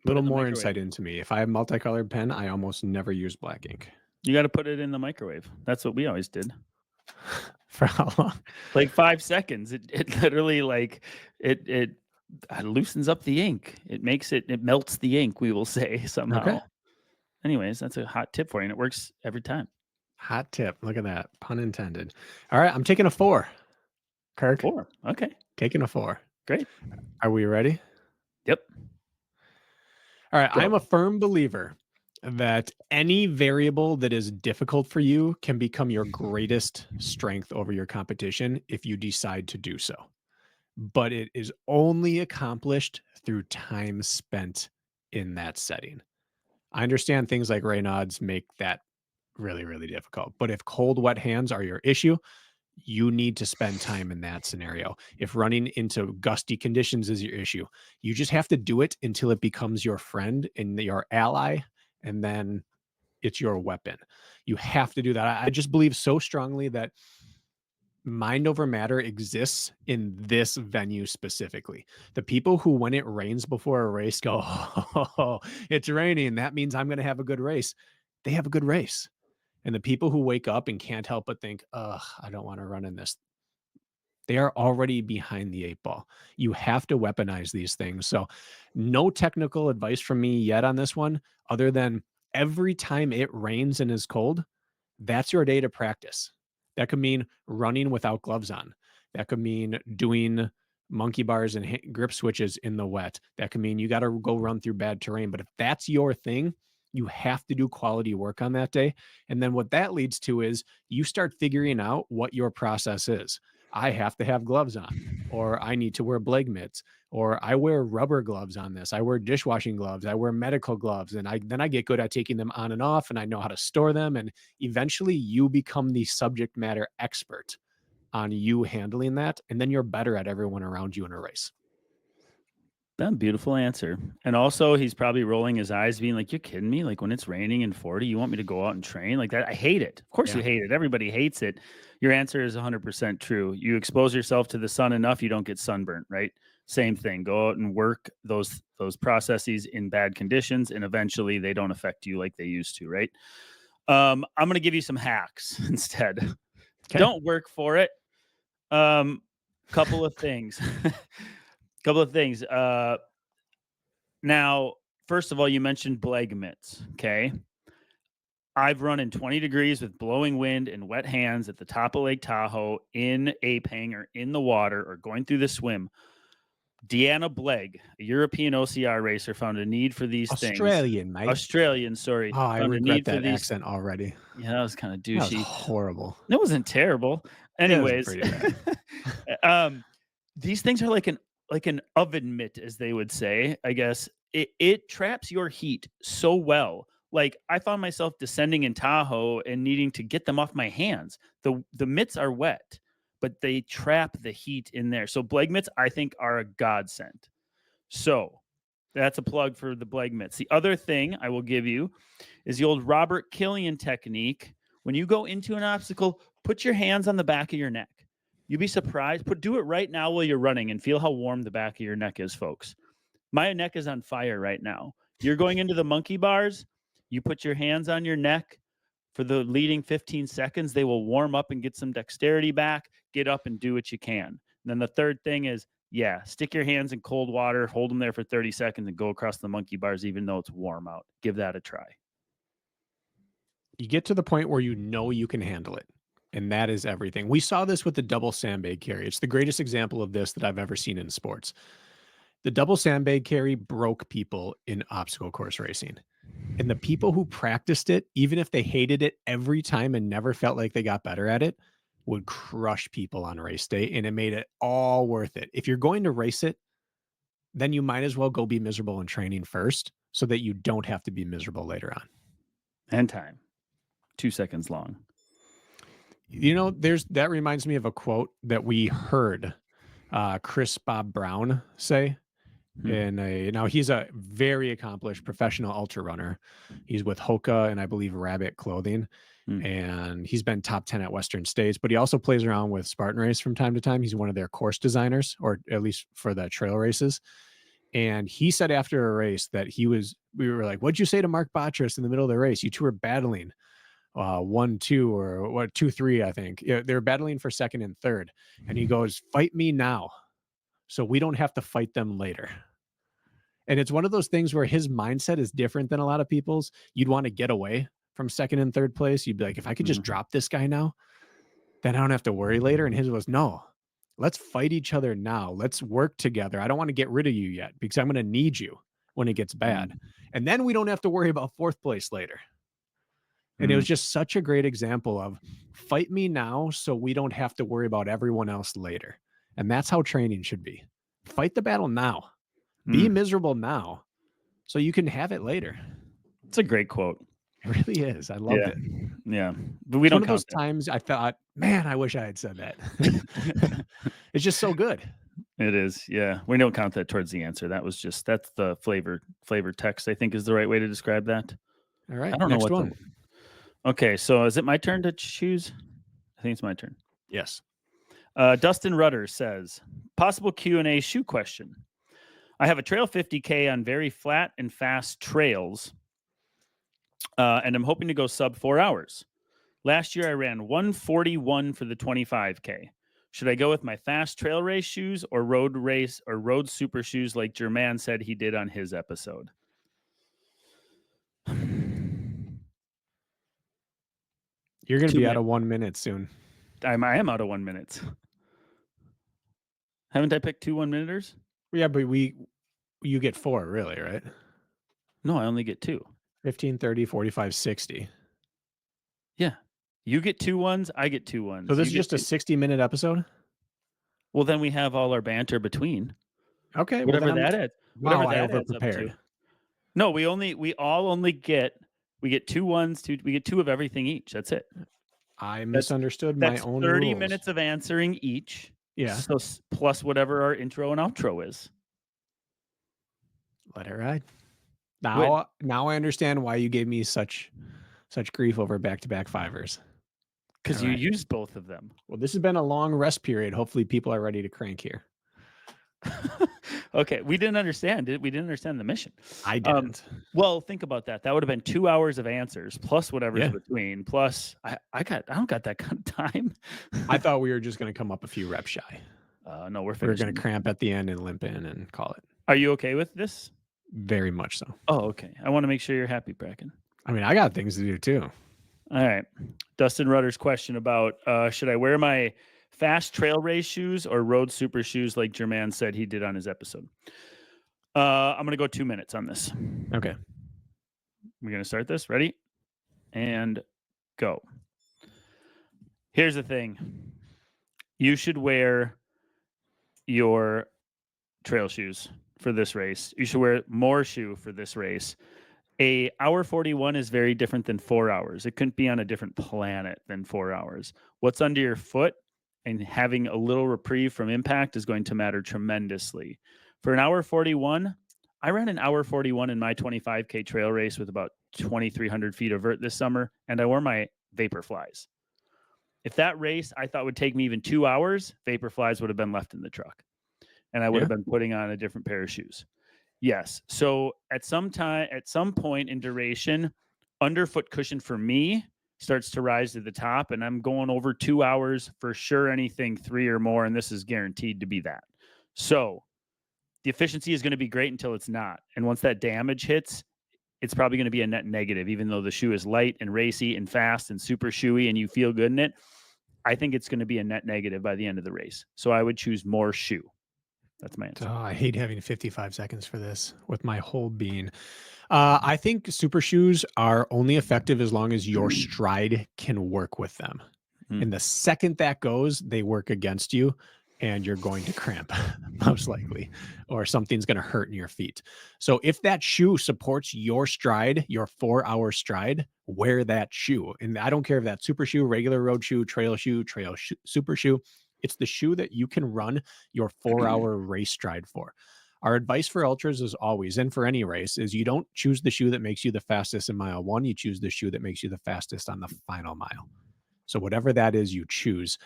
little more insight into me. If I have multicolored pen, I almost never use black ink. You got to put it in the microwave. That's what we always did. For how long? Like 5 seconds. It literally it loosens up the ink. It melts the ink, we will say somehow. Okay. Anyways, that's a hot tip for you, and it works every time. Hot tip. Look at that. Pun intended. All right. I'm taking a 4. Kirk? 4. Okay. Taking a 4. Great. Are we ready? Yep. All right. I'm a firm believer that any variable that is difficult for you can become your greatest strength over your competition if you decide to do so. But it is only accomplished through time spent in that setting. I understand things like Raynaud's make that really, really difficult. But if cold, wet hands are your issue, you need to spend time in that scenario. If running into gusty conditions is your issue, you just have to do it until it becomes your friend and your ally, and then it's your weapon. You have to do that. I just believe so strongly that mind over matter exists in this venue specifically. The people who, when it rains before a race, go, oh, it's raining, that means I'm going to have a good race. They have a good race. And the people who wake up and can't help but think, ugh, I don't want to run in this, they are already behind the 8 ball. You have to weaponize these things. So, no technical advice from me yet on this one, other than every time it rains and is cold, that's your day to practice. That could mean running without gloves on. That could mean doing monkey bars and grip switches in the wet. That could mean you got to go run through bad terrain. But if that's your thing, you have to do quality work on that day. And then what that leads to is you start figuring out what your process is. I have to have gloves on, or I need to wear Blake mitts, or I wear rubber gloves on this. I wear dishwashing gloves. I wear medical gloves. And then I get good at taking them on and off, and I know how to store them. And eventually you become the subject matter expert on you handling that. And then you're better at everyone around you in a race. That beautiful answer. And also, he's probably rolling his eyes, being like, "You're kidding me? Like when it's raining and 40, you want me to go out and train like that? I hate it. Of course, you hate it. Everybody hates it." Your answer is 100% true. You expose yourself to the sun enough, you don't get sunburnt, right? Same thing. Go out and work those processes in bad conditions, and eventually they don't affect you like they used to, right? I'm going to give you some hacks instead. Okay. Don't work for it. Couple of things. Now, first of all, you mentioned Blake mitts. Okay. I've run in 20 degrees with blowing wind and wet hands at the top of Lake Tahoe in ape hanger in the water or going through the swim. Deanna Blake, a European OCR racer, found a need for these Australian, mate. Australian, sorry. Oh, I found a regret need for that these. accent already. Yeah, that was kind of That was douchey. horrible. It wasn't terrible. It was Anyways, pretty bad. these things are like an oven mitt, as they would say. I guess it traps your heat so well. Like I found myself descending in Tahoe and needing to get them off my hands. The mitts are wet, but they trap the heat in there. So Blake mitts, I think, are a godsend. So that's a plug for the Blake mitts. The other thing I will give you is the old Robert Killian technique. When you go into an obstacle, put your hands on the back of your neck. You'd be surprised. Do it right now while you're running and feel how warm the back of your neck is, folks. My neck is on fire right now. You're going into the monkey bars. You put your hands on your neck for the leading 15 seconds. They will warm up and get some dexterity back. Get up and do what you can. And then the third thing is, stick your hands in cold water, hold them there for 30 seconds and go across the monkey bars, even though it's warm out. Give that a try. You get to the point where you know you can handle it. And that is everything. We saw this with the double sandbag carry. It's the greatest example of this that I've ever seen in sports. The double sandbag carry broke people in obstacle course racing. And the people who practiced it, even if they hated it every time and never felt like they got better at it, would crush people on race day. And it made it all worth it. If you're going to race it, then you might as well go be miserable in training first so that you don't have to be miserable later on. And time. 2 seconds long. You know, that reminds me of a quote that we heard Chris Bob Brown say. Now he's a very accomplished professional ultra runner. He's with Hoka and I believe Rabbit Clothing, and he's been top 10 at Western States, but he also plays around with Spartan Race from time to time. He's one of their course designers, or at least for the trail races. And he said after a race that we were like, what'd you say to Mark Botras in the middle of the race? You two were battling 1-2 or what 2-3, I think. Yeah, they're battling for second and third. And he goes, fight me now, so we don't have to fight them later. And it's one of those things where his mindset is different than a lot of people's. You'd want to get away from second and third place. You'd be like, if I could just drop this guy now, then I don't have to worry later. And his was, no, let's fight each other now. Let's work together. I don't want to get rid of you yet because I'm going to need you when it gets bad. And then we don't have to worry about fourth place later. And it was just such a great example of fight me now so we don't have to worry about everyone else later. And that's how training should be. Fight the battle now. Be miserable now so you can have it later. It's a great quote. It really is. I loved it. Yeah. But we don't count those times I thought, man, I wish I had said that. It's just so good. It is. Yeah. We don't count that towards the answer. That's the flavor text, I think is the right way to describe that. All right. I don't next know what one. Okay. So is it my turn to choose? I think it's my turn. Yes. Dustin Rudder says, possible Q&A shoe question. I have a trail 50K on very flat and fast trails, and I'm hoping to go sub 4 hours. Last year I ran 141 for the 25K. Should I go with my fast trail race shoes or road super shoes like Jermaine said he did on his episode? You're going to 2 be out minutes. of 1 minute soon. I am out of 1 minute. Haven't I picked 2 1-minuters? Yeah, but you get 4 really, right? No, I only get 2. 15, 30, 45, 60. Yeah. You get 2 1s, I get 2 1s. So this is You get just a 60-minute episode? Well, then we have all our banter between. Okay, Whatever well then that is. wow, Whatever I that adds up to. overprepared. No, we all only get 2 1s, we get 2 of everything each. That's it. I misunderstood my That's own 30 rules. minutes of answering each. Yeah. So plus whatever our intro and outro is. Let it ride. Now I understand why you gave me such grief over back-to-back fivers. Because you used both of them. Well, this has been a long rest period. Hopefully people are ready to crank here. Okay, we didn't understand it. We didn't understand the mission. I didn't. Well, think about that. That would have been 2 hours of answers plus whatever's between. Plus, I don't got that kind of time. I thought we were just going to come up a few reps shy. No, we're going to cramp at the end and limp in and call it. Are you okay with this? Very much so. Oh, okay. I want to make sure you're happy, Brakken. I mean, I got things to do too. All right. Dustin Rudder's question about should I wear my fast trail race shoes or road super shoes like Jermaine said he did on his episode? I'm going to go 2 minutes on this. Okay. We're going to start this. Ready? And go. Here's the thing. You should wear your trail shoes for this race. You should wear more shoe for this race. A hour 41 is very different than 4 hours. It couldn't be on a different planet than 4 hours. What's under your foot and having a little reprieve from impact is going to matter tremendously. For an hour 41, I ran an hour 41 in my 25K trail race with about 2,300 feet of vert this summer, and I wore my Vapor Flies. If that race I thought would take me even 2 hours, Vapor Flies would have been left in the truck, and I would have been putting on a different pair of shoes. Yes. So at some point in duration, underfoot cushion for me starts to rise to the top, and I'm going over 2 hours for sure. Anything 3 or more, and this is guaranteed to be that. So the efficiency is going to be great until it's not. And once that damage hits, it's probably going to be a net negative, even though the shoe is light and racy and fast and super shoey and you feel good in it. I think it's going to be a net negative by the end of the race. So I would choose more shoe. That's my answer. Oh, I hate having 55 seconds for this with my whole being. I think super shoes are only effective as long as your stride can work with them. And the second that goes, they work against you and you're going to cramp most likely, or something's going to hurt in your feet. So if that shoe supports your stride, your 4-hour stride, wear that shoe. And I don't care if that's super shoe, regular road shoe, super shoe. It's the shoe that you can run your 4-hour race stride for. Our advice for ultras is always, and for any race, is you don't choose the shoe that makes you the fastest in mile 1. You choose the shoe that makes you the fastest on the final mile. So whatever that is, you choose.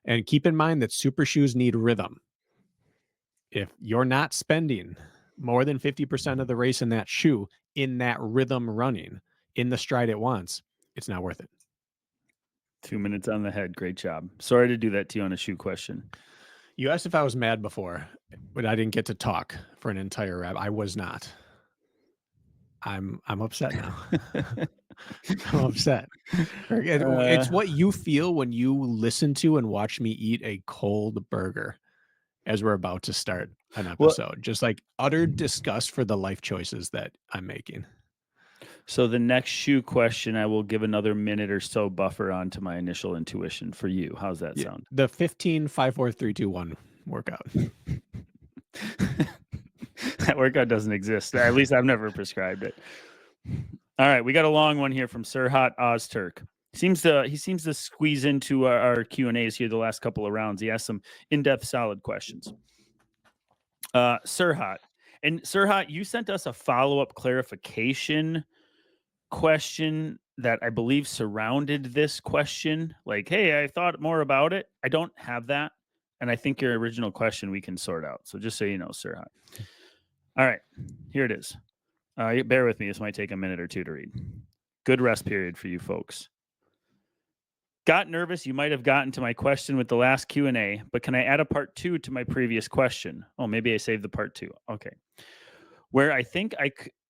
And keep in mind that super shoes need rhythm. If you're not spending more than 50% of the race in that shoe, in that rhythm running, in the stride it wants, it's not worth it. 2 minutes on the head. Great job. Sorry to do that to you on a shoe question. You asked if I was mad before, but I didn't get to talk for an entire rap. I was not. I'm upset now. I'm upset. It's what you feel when you listen to and watch me eat a cold burger as we're about to start an episode. Just like utter disgust for the life choices that I'm making. So the next shoe question, I will give another minute or so buffer onto my initial intuition for you. How's that sound? The 15, 5, 4, 3, 2, 1 workout. That workout doesn't exist. At least I've never prescribed it. All right, we got a long one here from Sirhat Ozturk. He seems to squeeze into our Q&As here the last couple of rounds. He asked some in-depth, solid questions. Sirhat. And Sirhat, you sent us a follow-up clarification question that I believe surrounded this question. Like, hey, I thought more about it. I don't have that. And I think your original question we can sort out. So just so you know, Sirhat. All right, here it is. Bear with me. This might take a minute or two to read. Good rest period for you folks. Got nervous. You might have gotten to my question with the last Q&A, but can I add a part 2 to my previous question? Oh, maybe I saved the part 2. Okay. Where I think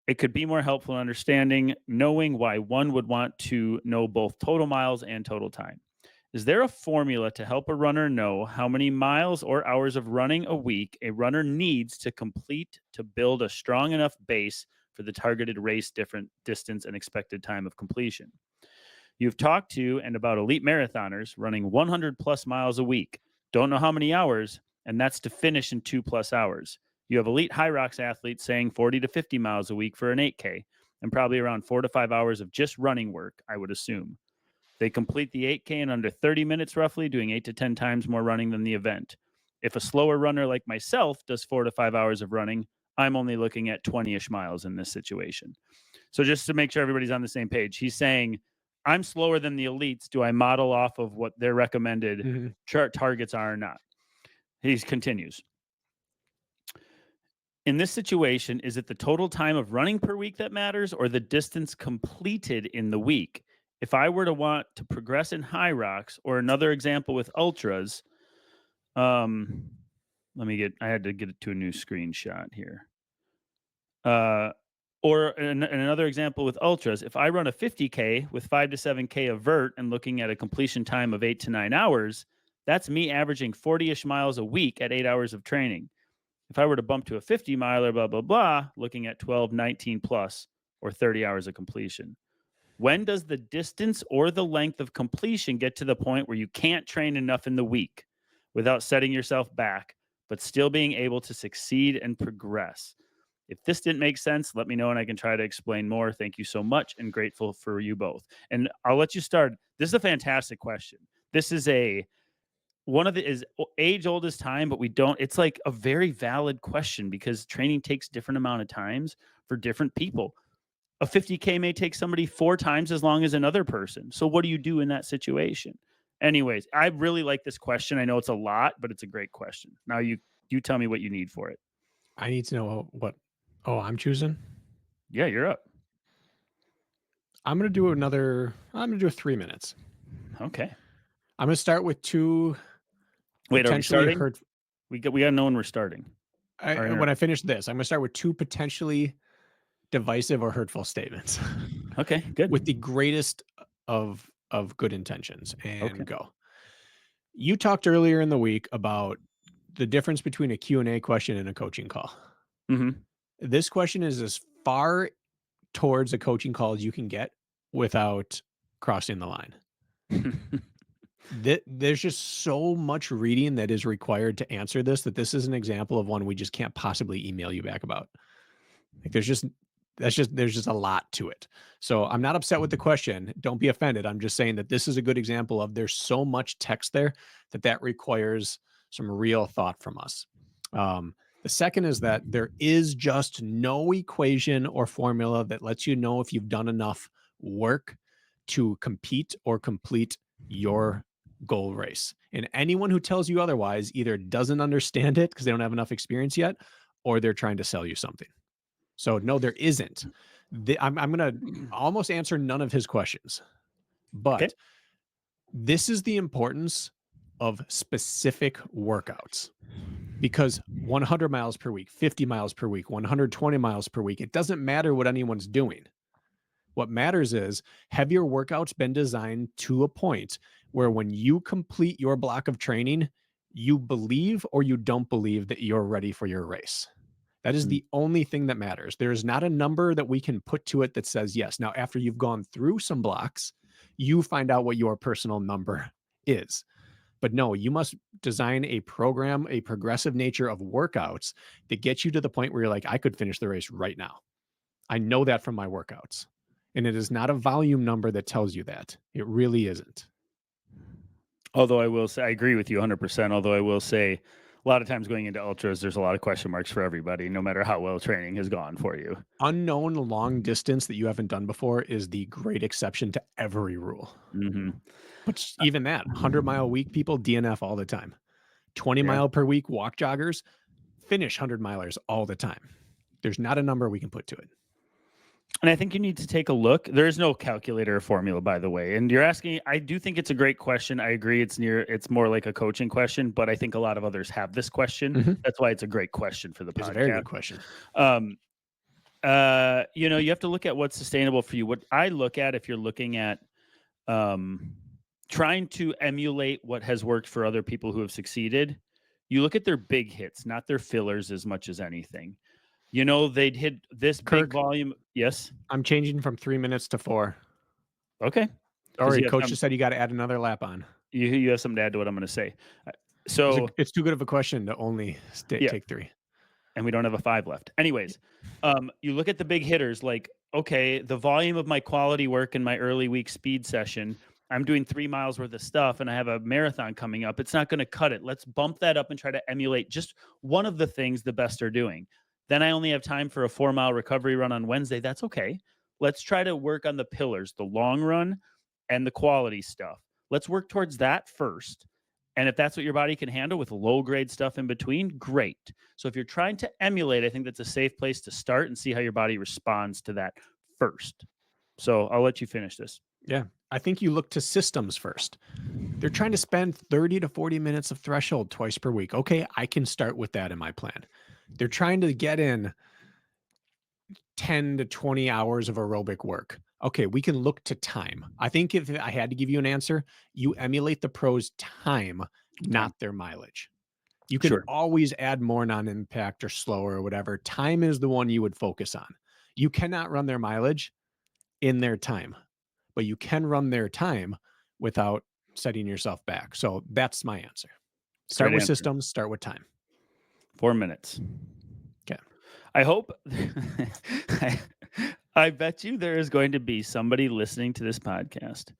it could be more helpful in understanding, knowing why one would want to know both total miles and total time. Is there a formula to help a runner know how many miles or hours of running a week a runner needs to complete to build a strong enough base for the targeted race different distance and expected time of completion? You've talked to and about elite marathoners running 100 plus miles a week. Don't know how many hours, and that's to finish in 2+ hours. You have elite high rocks athletes saying 40 to 50 miles a week for an 8K, and probably around 4 to 5 hours of just running work, I would assume. They complete the 8K in under 30 minutes roughly, doing 8 to 10 times more running than the event. If a slower runner like myself does 4 to 5 hours of running, I'm only looking at 20-ish miles in this situation. So just to make sure everybody's on the same page, he's saying, I'm slower than the elites. Do I model off of what their recommended targets are or not? He continues. In this situation, is it the total time of running per week that matters or the distance completed in the week? If I were to want to progress in high rocks, or another example with ultras, I had to get it to a new screenshot here. Or another example with ultras, if I run a 50K with 5 to 7K of vert and looking at a completion time of 8 to 9 hours, that's me averaging 40-ish miles a week at 8 hours of training. If I were to bump to a 50 miler, blah, blah, blah, looking at 12, 19 plus or 30 hours of completion. When does the distance or the length of completion get to the point where you can't train enough in the week without setting yourself back, but still being able to succeed and progress? If this didn't make sense, let me know and I can try to explain more. Thank you so much and grateful for you both. And I'll let you start. This is a fantastic question. This is one of the is age old as time, but it's like a very valid question because training takes different amount of times for different people. A 50K may take somebody 4 times as long as another person. So what do you do in that situation? Anyways, I really like this question. I know it's a lot, but it's a great question. Now you tell me what you need for it. I need to know what. Oh, I'm choosing. Yeah, you're up. I'm gonna do a 3 minutes. Okay. I'm gonna start with 2 Wait, are we potentially starting? We got to know when we're starting. when I finish this, I'm gonna start with 2 potentially divisive or hurtful statements Okay, good. with the greatest of good intentions, and Okay. go. You talked earlier in the week about the difference between a Q&A question and a coaching call. Mm-hmm. This question is as far towards a coaching call as you can get without crossing the line. There's just so much reading that is required to answer this that this is an example of one we just can't possibly email you back about. Like there's just a lot to it. So I'm not upset with the question. Don't be offended. I'm just saying that this is a good example of there's so much text there that requires some real thought from us. The second is that there is just no equation or formula that lets you know if you've done enough work to compete or complete your goal race. And anyone who tells you otherwise either doesn't understand it because they don't have enough experience yet, or they're trying to sell you something. So no, there isn't. I'm going to almost answer none of his questions, but this is the importance of specific workouts. Because 100 miles per week, 50 miles per week, 120 miles per week, it doesn't matter what anyone's doing. What matters is, have your workouts been designed to a point where when you complete your block of training, you believe or you don't believe that you're ready for your race? That is the only thing that matters. There is not a number that we can put to it that says yes. Now, after you've gone through some blocks, you find out what your personal number is. But no, you must design a program, a progressive nature of workouts that gets you to the point where you're like, I could finish the race right now. I know that from my workouts. And it is not a volume number that tells you that. It really isn't. Although I will say, I agree with you 100%. Although I will say, a lot of times going into ultras, there's a lot of question marks for everybody, no matter how well training has gone for you. Unknown long distance that you haven't done before is the great exception to every rule. Mm-hmm. But even that, 100-mile week people DNF all the time. 20-mile per week walk joggers finish 100-milers all the time. There's not a number we can put to it. And I think you need to take a look. There is no calculator or formula, by the way. And you're asking, I do think it's a great question. I agree. It's more like a coaching question, but I think a lot of others have this question. Mhm. That's why it's a great question for the It's a very podcast. good question. Um, you have to look at what's sustainable for you. What I look at, if you're looking at trying to emulate what has worked for other people who have succeeded, you look at their big hits, not their fillers as much as anything. They'd hit this big Kirk, volume. Yes. I'm changing from 3 minutes to 4. Okay. Because Sorry, coach just said you gotta add another lap on. you have something to add to what I'm going to say. It's So it's too good of a question to only yeah, take 3. and we don't have a 5 left. Anyways, you look at the big hitters, like, okay, the volume of my quality work in my early week speed session, I'm doing 3 miles worth of stuff and I have a marathon coming up. It's not going to cut it. Let's bump that up and try to emulate just one of the things the best are doing. Then I only have time for a 4-mile recovery run on Wednesday. That's okay. Let's try to work on the pillars, the long run and the quality stuff. Let's work towards that first. And if that's what your body can handle with low grade stuff in between, great. So if you're trying to emulate, I think that's a safe place to start and see how your body responds to that first. So I'll let you finish this. Yeah. I think you look to systems first. They're trying to spend 30 to 40 minutes of threshold twice per week. Okay, I can start with that in my plan. They're trying to get in 10 to 20 hours of aerobic work. Okay, we can look to time. I think if I had to give you an answer, you emulate the pros' time, not their mileage. You can Sure. always add more non-impact or slower or whatever. Time is the one you would focus on. You cannot run their mileage in their time, but you can run their time without setting yourself back. So that's my answer. Start Great with answer. systems, start with time. 4 minutes. Okay. I hope I bet you there is going to be somebody listening to this podcast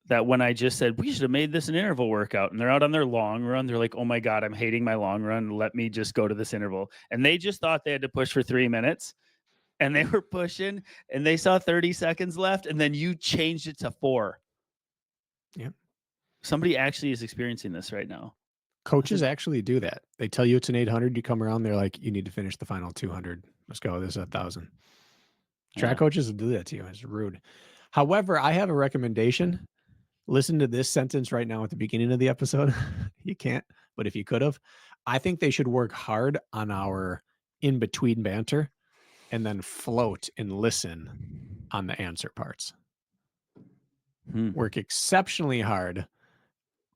that when I just said we should have made this an interval workout and they're out on their long run, they're like, oh my God, I'm hating my long run. Let me just go to this interval. And they just thought they had to push for 3 minutes and they were pushing and they saw 30 seconds left. And then you changed it to 4. Yep. Somebody actually is experiencing this right now. Coaches actually do that. They tell you it's an 800. You come around, they're like, you need to finish the final 200. Let's go. This is 1,000. Track coaches will do that to you. It's rude. However, I have a recommendation. Listen to this sentence right now at the beginning of the episode. You can't, but if you could have, I think they should work hard on our in between banter and then float and listen on the answer parts. Work exceptionally hard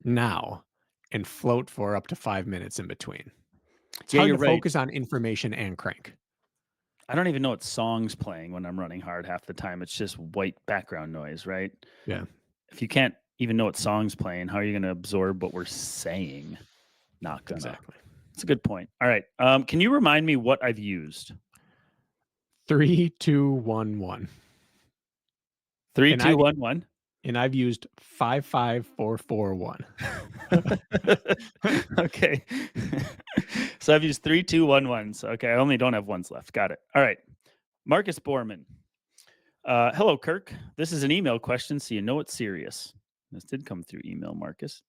now and float for up to 5 minutes in between. It's hard to focus on information and crank. I don't even know what song's playing when I'm running hard half the time. It's just white background noise, right? Yeah. If you can't even know what song's playing, how are you going to absorb what we're saying? Not gonna. Exactly. That's a good point. All right. Can you remind me what I've used? 3, 2, 1, 1. 3, 2, 1, 1. And I've used 5, 5, 4, 4, 1. Okay. So I've used 3, 2, 1, 1. So, okay. I only don't have ones left. Got it. All right. Marcus Borman. Hello, Kirk. This is an email question, so you know it's serious. This did come through email, Marcus.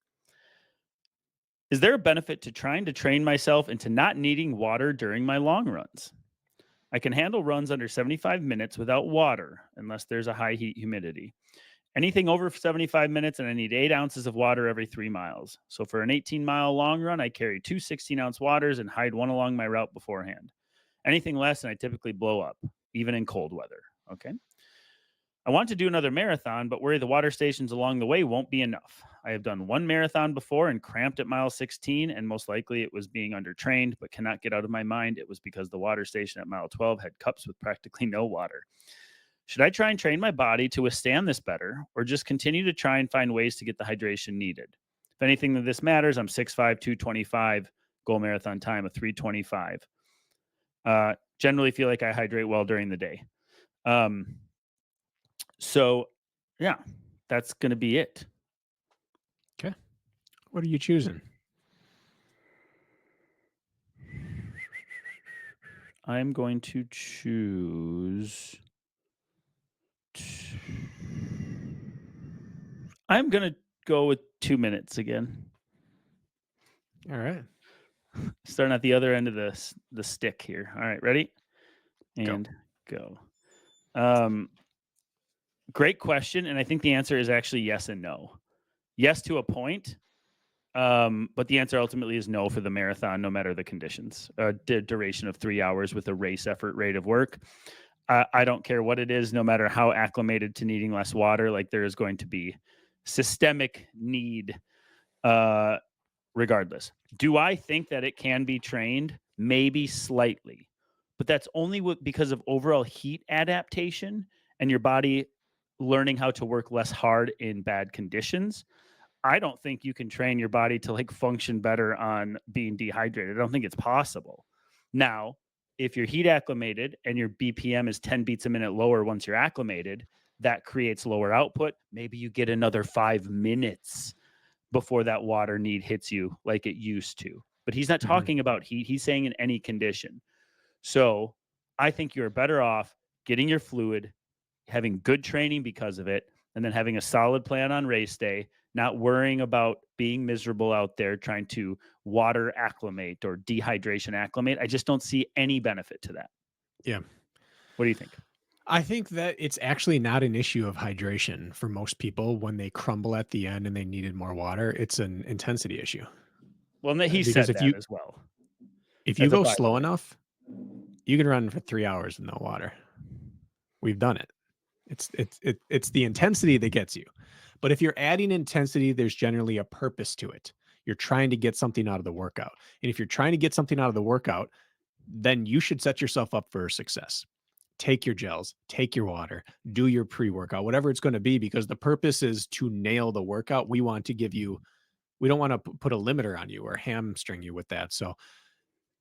Is there a benefit to trying to train myself into not needing water during my long runs? I can handle runs under 75 minutes without water unless there's a high heat humidity. Anything over 75 minutes, and I need 8 ounces of water every 3 miles. So for an 18-mile long run, I carry 2 16-ounce waters and hide one along my route beforehand. Anything less, and I typically blow up, even in cold weather. Okay. I want to do another marathon, but worry the water stations along the way won't be enough. I have done one marathon before and cramped at mile 16, and most likely it was being undertrained, but cannot get out of my mind it was because the water station at mile 12 had cups with practically no water. Should I try and train my body to withstand this better, or just continue to try and find ways to get the hydration needed? If anything that this matters, I'm 6'5", 225, goal marathon time of 3:25. Generally feel like I hydrate well during the day. So, yeah, that's going to be it. Okay. What are you choosing? I'm going to choose. I'm going to go with 2 minutes again. All right. Starting at the other end of the stick here. All right, ready? And go. Great question, and I think the answer is actually yes and no. Yes to a point, but the answer ultimately is no for the marathon, no matter the conditions. Duration of 3 hours with a race effort rate of work. I don't care what it is, no matter how acclimated to needing less water, like there is going to be systemic need regardless. Do I think that it can be trained? Maybe slightly, but that's only because of overall heat adaptation and your body learning how to work less hard in bad conditions. I don't think you can train your body to like function better on being dehydrated. I don't think it's possible. Now, if you're heat acclimated and your BPM is 10 beats a minute lower once you're acclimated, that creates lower output. Maybe you get another 5 minutes before that water need hits you like it used to. But he's not talking about heat. He's saying in any condition. So I think you're better off getting your fluid, having good training because of it, and then having a solid plan on race day, not worrying about being miserable out there trying to water acclimate or dehydration acclimate. I just don't see any benefit to that. Yeah. What do you think? I think that it's actually not an issue of hydration for most people when they crumble at the end and they needed more water. It's an intensity issue. Well, he Because said that as well. if you As a go slow byproduct. enough, you can run for 3 hours with no water. We've done it. It's the intensity that gets you. But if you're adding intensity, there's generally a purpose to it. You're trying to get something out of the workout. And if you're trying to get something out of the workout, then you should set yourself up for success. Take your gels, take your water, do your pre-workout, whatever it's going to be, because the purpose is to nail the workout. We want to give you, we don't want to put a limiter on you or hamstring you with that. So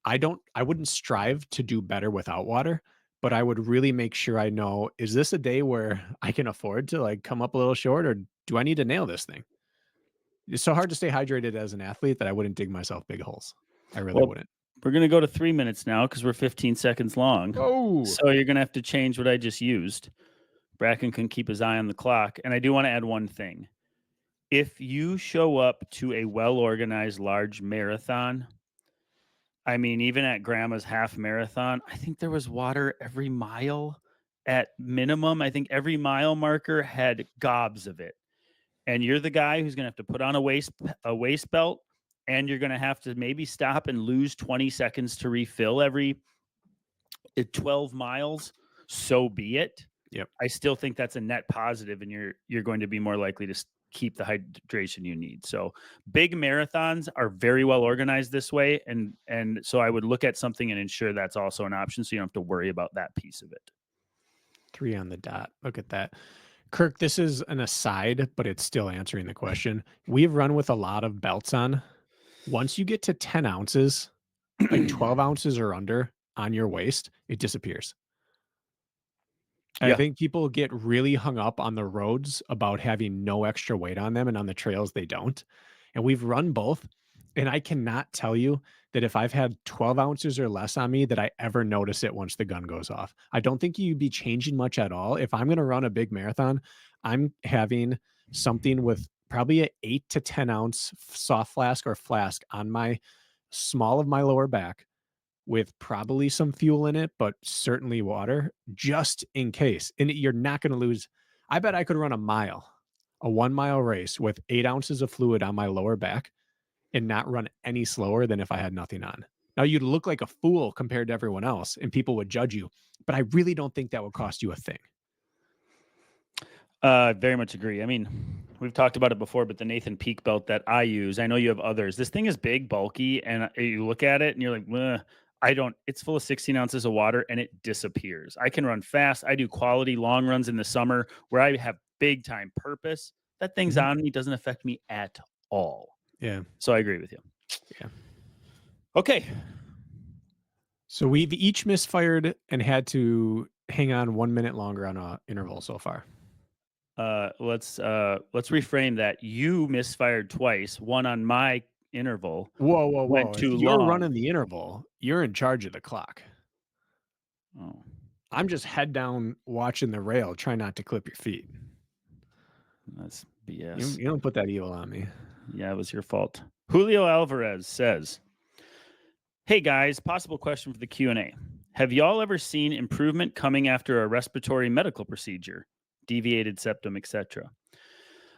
I wouldn't strive to do better without water, but I would really make sure I know, is this a day where I can afford to like come up a little short, or do I need to nail this thing? It's so hard to stay hydrated as an athlete that I wouldn't dig myself big holes. I really wouldn't. We're going to go to 3 minutes now because we're 15 seconds long. Oh, So you're going to have to change what I just used. Brakken can keep his eye on the clock. And I do want to add one thing. If you show up to a well-organized large marathon, I mean, even at Grandma's half marathon, I think there was water every mile at minimum. I think every mile marker had gobs of it. And you're the guy who's going to have to put on a waist belt, and you're going to have to maybe stop and lose 20 seconds to refill every 12 miles. So be it. Yep. I still think that's a net positive, and you're going to be more likely to keep the hydration you need. So big marathons are very well organized this way, and so I would look at something and ensure that's also an option, so you don't have to worry about that piece of it. 3 on the dot. Look at that. Kirk, this is an aside, but it's still answering the question. We've run with a lot of belts on. Once you get to 10 ounces, like 12 ounces or under on your waist, it disappears. I think people get really hung up on the roads about having no extra weight on them, and on the trails they don't. And we've run both. And I cannot tell you that if I've had 12 ounces or less on me that I ever notice it once the gun goes off. I don't think you'd be changing much at all. If I'm going to run a big marathon, I'm having something with probably an 8 to 10 ounce soft flask or flask on my small of my lower back, with probably some fuel in it, but certainly water, just in case. And you're not going to lose. I bet I could run a 1 mile race with 8 ounces of fluid on my lower back and not run any slower than if I had nothing on. Now, you'd look like a fool compared to everyone else, and people would judge you, but I really don't think that would cost you a thing. Very much agree. I mean, we've talked about it before, but the Nathan Peak belt that I use, I know you have others. This thing is big, bulky, and you look at it and you're like, I don't, it's full of 16 ounces of water and it disappears. I can run fast. I do quality long runs in the summer where I have big time purpose. That thing's on me, doesn't affect me at all. Yeah. So I agree with you. Yeah. Okay. So we've each misfired and had to hang on 1 minute longer on a interval so far. Let's reframe that. You misfired twice, one on my interval. Whoa. Went too If you're long. running the interval, you're in charge of the clock. Oh. I'm just head down watching the rail, try not to clip your feet. That's BS. You don't put that evil on me. Yeah, it was your fault. Julio Alvarez says, "Hey guys, possible question for the Q&A. Have y'all ever seen improvement coming after a respiratory medical procedure, deviated septum, etc.?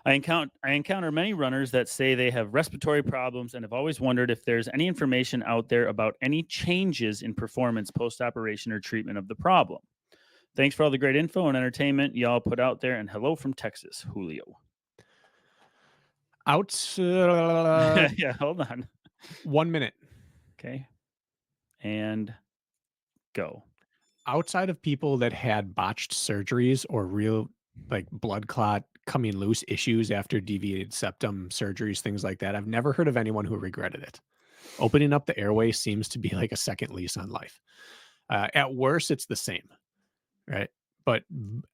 I encounter many runners that say they have respiratory problems and have always wondered if there's any information out there about any changes in performance post-operation or treatment of the problem. Thanks for all the great info and entertainment y'all put out there, and hello from Texas, Julio. Yeah, hold on. 1 minute. Okay. And go. Outside of people that had botched surgeries or real like blood clot coming loose issues after deviated septum surgeries, things like that, I've never heard of anyone who regretted it. Opening up the airway seems to be like a second lease on life. At worst, it's the same, right? But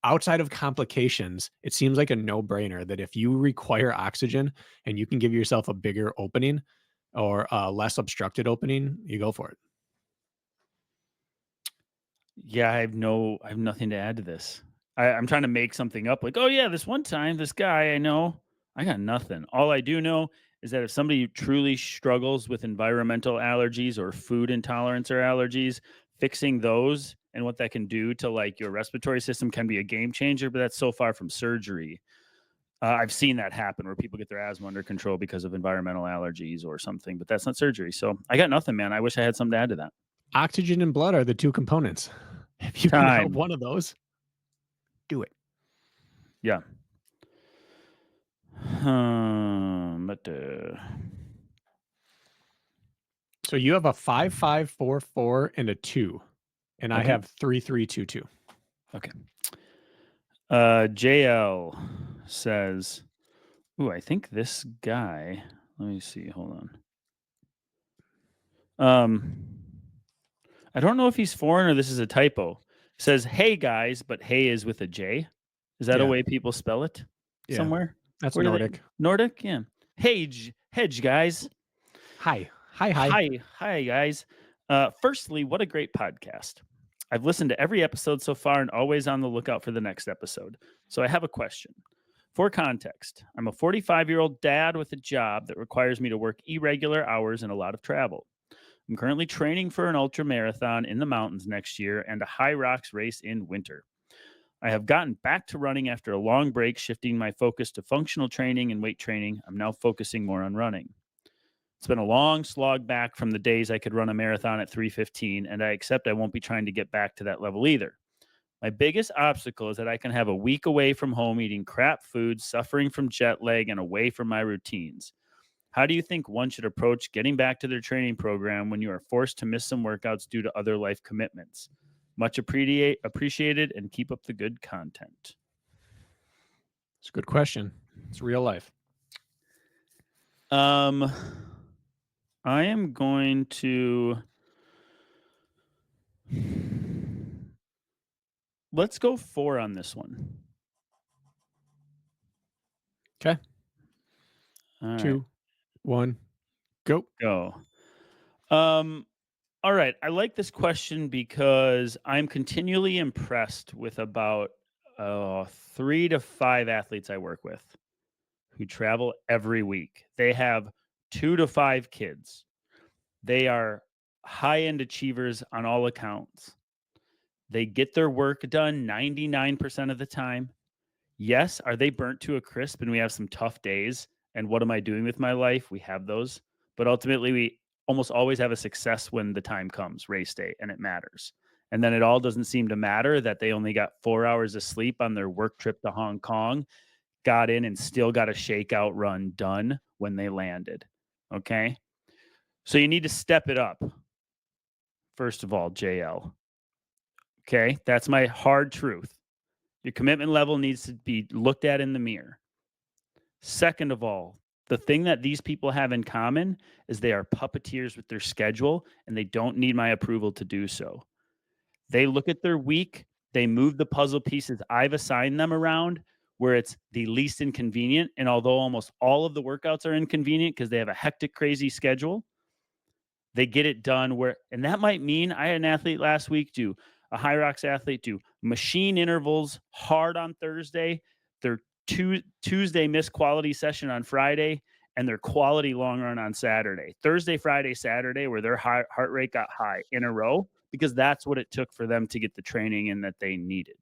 outside of complications, it seems like a no-brainer that if you require oxygen and you can give yourself a bigger opening or a less obstructed opening, you go for it. Yeah, I have nothing to add to this. I'm trying to make something up like, oh yeah, this one time, this guy I know, I got nothing. All I do know is that if somebody truly struggles with environmental allergies or food intolerance or allergies, fixing those and what that can do to like your respiratory system can be a game changer, but that's so far from surgery. I've seen that happen where people get their asthma under control because of environmental allergies or something, but that's not surgery. So I got nothing, man. I wish I had something to add to that. Oxygen and blood are the two components. If you can help Time. one of those, do it. Yeah. But So you have a 5-5-4-4 and a 2, and I Okay. have 3-3-2-2. Okay. JL says, "Ooh, I think this guy. Let me see. Hold on. I don't know if he's foreign or this is a typo. Says, hey guys, but hey is with a J. Is that a Yeah. way people spell it Yeah. somewhere? That's Where do they- Nordic. Nordic? Yeah. Hedge guys. Hi. Hi, guys. Firstly, what a great podcast. I've listened to every episode so far and always on the lookout for the next episode. So I have a question. For context, I'm a 45-year-old dad with a job that requires me to work irregular hours and a lot of travel. I'm currently training for an ultra marathon in the mountains next year and a high rocks race in winter. I have gotten back to running after a long break, shifting my focus to functional training and weight training. I'm now focusing more on running. It's been a long slog back from the days I could run a marathon at 3:15, and I accept I won't be trying to get back to that level either. My biggest obstacle is that I can have a week away from home eating crap food, suffering from jet lag, and away from my routines. How do you think one should approach getting back to their training program when you are forced to miss some workouts due to other life commitments? Much appreciated, and keep up the good content. It's a good question. It's real life. I am going to let's go 4 on this one. Okay. All 2, right. 1, go. All right. I like this question because I'm continually impressed with about 3 to 5 athletes I work with who travel every week. They have 2 to 5 kids. They are high-end achievers on all accounts. They get their work done 99% of the time. Yes, are they burnt to a crisp and we have some tough days? And what am I doing with my life? We have those. But ultimately, we almost always have a success when the time comes, race day, and it matters. And then it all doesn't seem to matter that they only got 4 hours of sleep on their work trip to Hong Kong, got in and still got a shakeout run done when they landed. Okay. So you need to step it up. First of all, JL. Okay. That's my hard truth. Your commitment level needs to be looked at in the mirror. Second of all, the thing that these people have in common is they are puppeteers with their schedule and they don't need my approval to do so. They look at their week, they move the puzzle pieces I've assigned them around where it's the least inconvenient. And although almost all of the workouts are inconvenient because they have a hectic, crazy schedule, they get it done where, and that might mean I had an athlete last week do a high rocks athlete do machine intervals hard on Thursday, their Tuesday miss quality session on Friday, and their quality long run on Saturday. Thursday, Friday, Saturday, where their heart rate got high in a row because that's what it took for them to get the training in that they needed.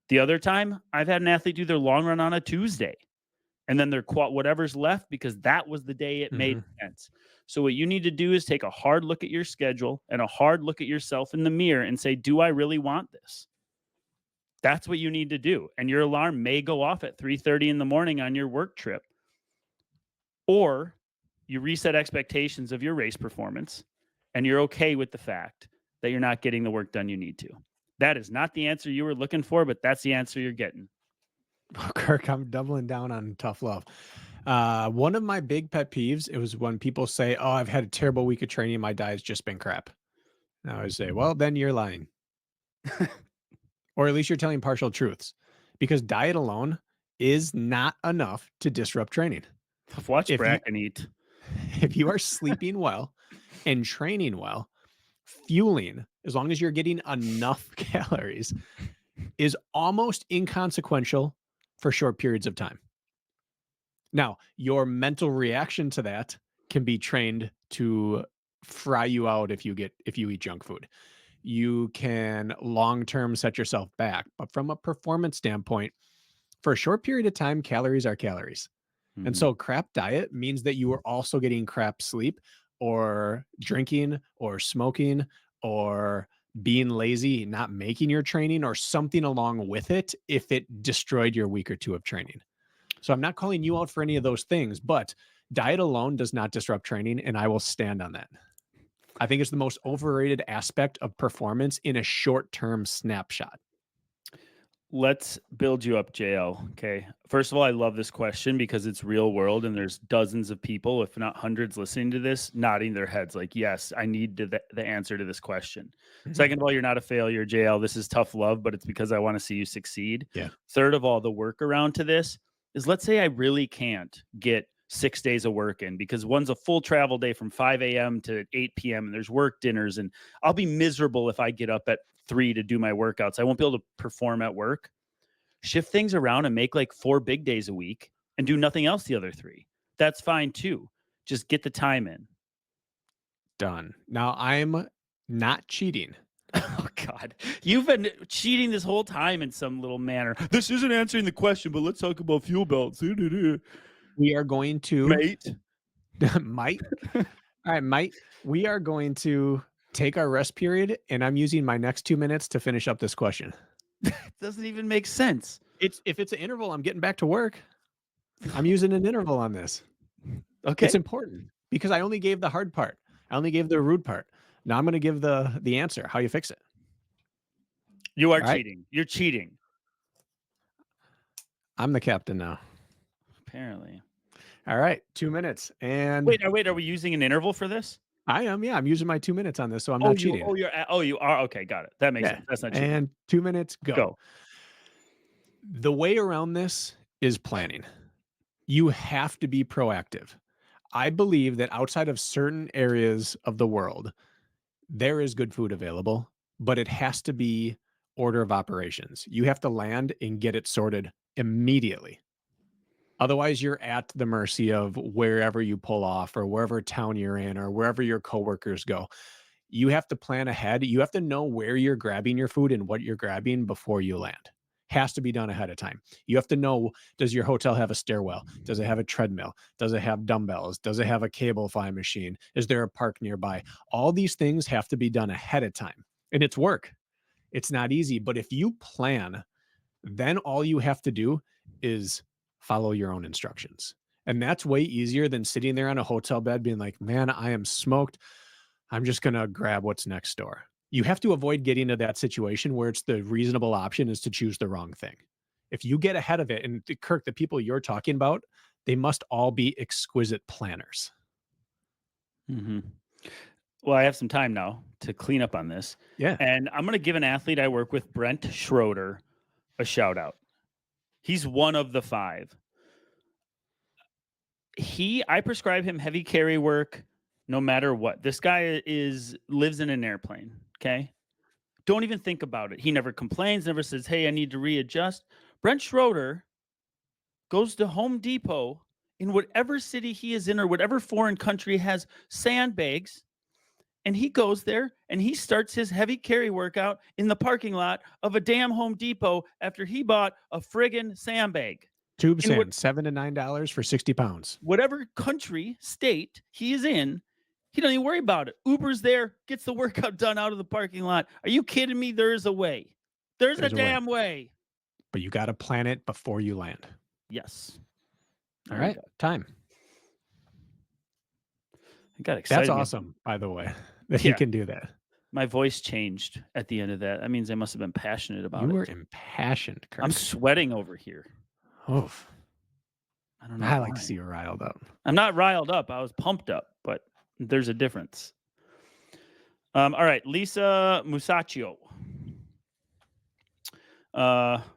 The other time, I've had an athlete do their long run on a Tuesday and then their whatever's left because that was the day it made sense. So what you need to do is take a hard look at your schedule and a hard look at yourself in the mirror and say, do I really want this? That's what you need to do. And your alarm may go off at 3:30 in the morning on your work trip. Or you reset expectations of your race performance and you're okay with the fact that you're not getting the work done you need to. That is not the answer you were looking for, but that's the answer you're getting. Kirk, I'm doubling down on tough love. One of my big pet peeves, it was when people say, oh, I've had a terrible week of training. My diet's just been crap. And I would say, well, then you're lying. Or at least you're telling partial truths, because diet alone is not enough to disrupt training. Watch Brakken eat. If you are sleeping well and training well, fueling, as long as you're getting enough calories, is almost inconsequential for short periods of time. Now, your mental reaction to that can be trained to fry you out if you eat junk food. You can long-term set yourself back. But from a performance standpoint, for a short period of time, calories are calories. And so crap diet means that you are also getting crap sleep or drinking or smoking or being lazy, not making your training or something along with it if it destroyed your week or two of training. So I'm not calling you out for any of those things, but diet alone does not disrupt training, and I will stand on that. I think it's the most overrated aspect of performance in a short-term snapshot. Let's build you up, JL. Okay. First of all, I love this question because it's real world and there's dozens of people, if not hundreds, listening to this, nodding their heads like, yes, I need the answer to this question. Second of all, you're not a failure, JL. This is tough love, but it's because I want to see you succeed. Yeah. Third of all, the workaround to this is, let's say I really can't get 6 days of work in because one's a full travel day from 5 a.m. to 8 p.m. and there's work dinners and I'll be miserable if I get up at 3 to do my workouts. I won't be able to perform at work. Shift things around and make like 4 big days a week and do nothing else the other 3. That's fine too. Just get the time in. Done. Now I'm not cheating. Oh God, you've been cheating this whole time in some little manner. This isn't answering the question, but let's talk about fuel belts. We are going to Mate. Mate. All right, mate. We are going to take our rest period, and I'm using my next 2 minutes to finish up this question. It doesn't even make sense. If it's an interval, I'm getting back to work. I'm using an interval on this. Okay. It's important because I only gave the hard part. I only gave the rude part. Now I'm going to give the answer, how you fix it. You are cheating. You're cheating. I'm the captain now. Apparently. All right, 2 minutes. And wait, are we using an interval for this? I am, yeah. I'm using my 2 minutes on this, so I'm not cheating. You are. Okay, got it. That makes sense. That's not cheating. And 2 minutes, go. The way around this is planning. You have to be proactive. I believe that outside of certain areas of the world, there is good food available, but it has to be order of operations. You have to land and get it sorted immediately. Otherwise, you're at the mercy of wherever you pull off or wherever town you're in or wherever your coworkers go. You have to plan ahead. You have to know where you're grabbing your food and what you're grabbing before you land. Has to be done ahead of time. You have to know, does your hotel have a stairwell? Does it have a treadmill? Does it have dumbbells? Does it have a cable fly machine? Is there a park nearby? All these things have to be done ahead of time. And it's work. It's not easy. But if you plan, then all you have to do is follow your own instructions. And that's way easier than sitting there on a hotel bed being like, man, I am smoked. I'm just going to grab what's next door. You have to avoid getting to that situation where it's the reasonable option is to choose the wrong thing. If you get ahead of it, and Kirk, the people you're talking about, they must all be exquisite planners. Well, I have some time now to clean up on this. Yeah. And I'm going to give an athlete I work with, Brent Schroeder, a shout out. He's one of the 5. I prescribe him heavy carry work no matter what. This guy lives in an airplane. Okay. Don't even think about it. He never complains, never says, hey, I need to readjust. Brent Schroeder goes to Home Depot in whatever city he is in or whatever foreign country has sandbags And he goes there and he starts his heavy carry workout in the parking lot of a damn Home Depot after he bought a friggin' sandbag. Tube In sand, $7 to $9 for 60 pounds. whatever country, state he is in, he don't even worry about it. Uber's there, gets the workout done out of the parking lot. Are you kidding me? There's a way. There's a damn way. But you got to plan it before you land. Yes. All right, time. I got excited. That's awesome, by the way, that you can do that. My voice changed at the end of that. That means I must have been passionate about it. You were impassioned, Kirk. I'm sweating over here. Oof. I don't know. I like to see you riled up. I'm not riled up. I was pumped up, but there's a difference. All right, Lisa Musacchio.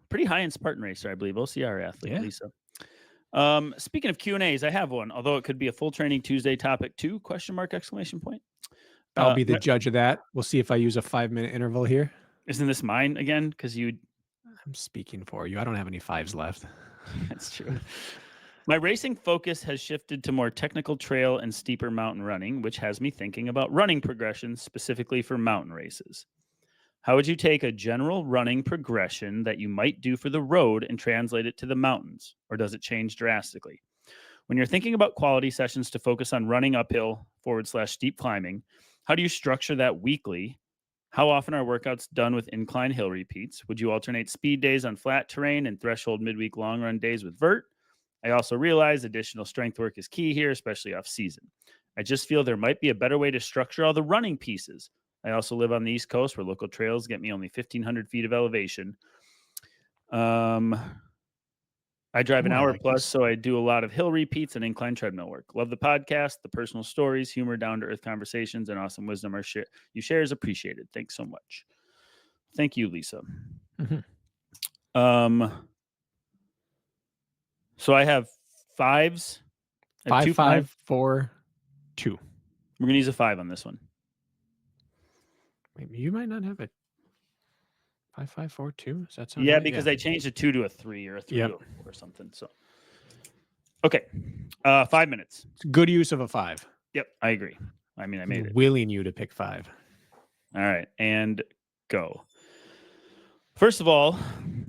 Pretty high in Spartan racer, I believe. OCR athlete, Lisa. Speaking of Q&As, I have one, although it could be a full training Tuesday topic too, ? I'll be the judge of that. We'll see if I use a 5-minute interval here. Isn't this mine again? Because I'm speaking for you. I don't have any 5s left. That's true. My racing focus has shifted to more technical trail and steeper mountain running, which has me thinking about running progressions specifically for mountain races. How would you take a general running progression that you might do for the road and translate it to the mountains? Or does it change drastically? When you're thinking about quality sessions to focus on running uphill / steep climbing, how do you structure that weekly? How often are workouts done with incline hill repeats? Would you alternate speed days on flat terrain and threshold midweek long run days with Vert? I also realize additional strength work is key here, especially off season. I just feel there might be a better way to structure all the running pieces. I also live on the East Coast where local trails get me only 1,500 feet of elevation. I drive an hour plus, so I do a lot of hill repeats and incline treadmill work. Love the podcast, the personal stories, humor, down-to-earth conversations, and awesome wisdom you share is appreciated. Thanks so much. Thank you, Lisa. Mm-hmm. So I have 5s. 5, 5, 4, 2. We're going to use a 5 on this one. Maybe you might not have it. 5, 5, 4, 2. Does that sound right? Right? Because I changed a 2 to a 3 or a 3 to a 4 or something. So, okay, 5 minutes. It's good use of a 5. Yep, I agree. I mean, I made it. Willing you to pick 5. All right, and go. First of all,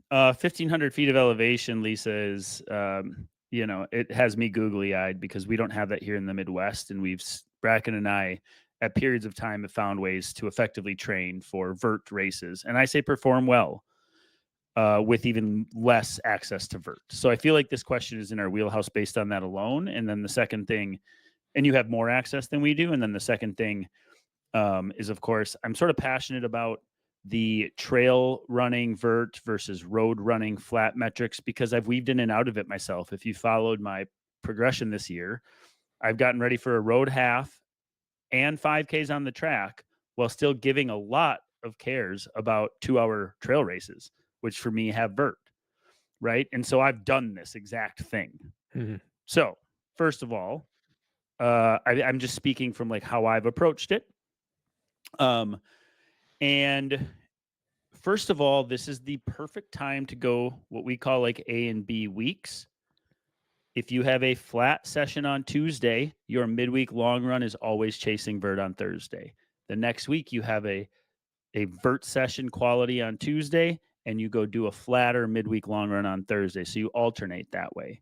1,500 feet of elevation, Lisa, is it has me googly-eyed because we don't have that here in the Midwest, and Brakken and I at periods of time have found ways to effectively train for Vert races. And I say perform well with even less access to Vert. So I feel like this question is in our wheelhouse based on that alone. And then the second thing, and you have more access than we do. And then the second thing is, of course, I'm sort of passionate about the trail running Vert versus road running flat metrics because I've weaved in and out of it myself. If you followed my progression this year, I've gotten ready for a road half and 5Ks on the track while still giving a lot of cares about 2-hour trail races, which for me have Vert, right? And so I've done this exact thing. Mm-hmm. So first of all, I'm just speaking from like how I've approached it. And first of all, this is the perfect time to go what we call like A and B weeks. If you have a flat session on Tuesday, your midweek long run is always chasing Vert on Thursday. The next week, you have a Vert session quality on Tuesday, and you go do a flatter midweek long run on Thursday. So you alternate that way.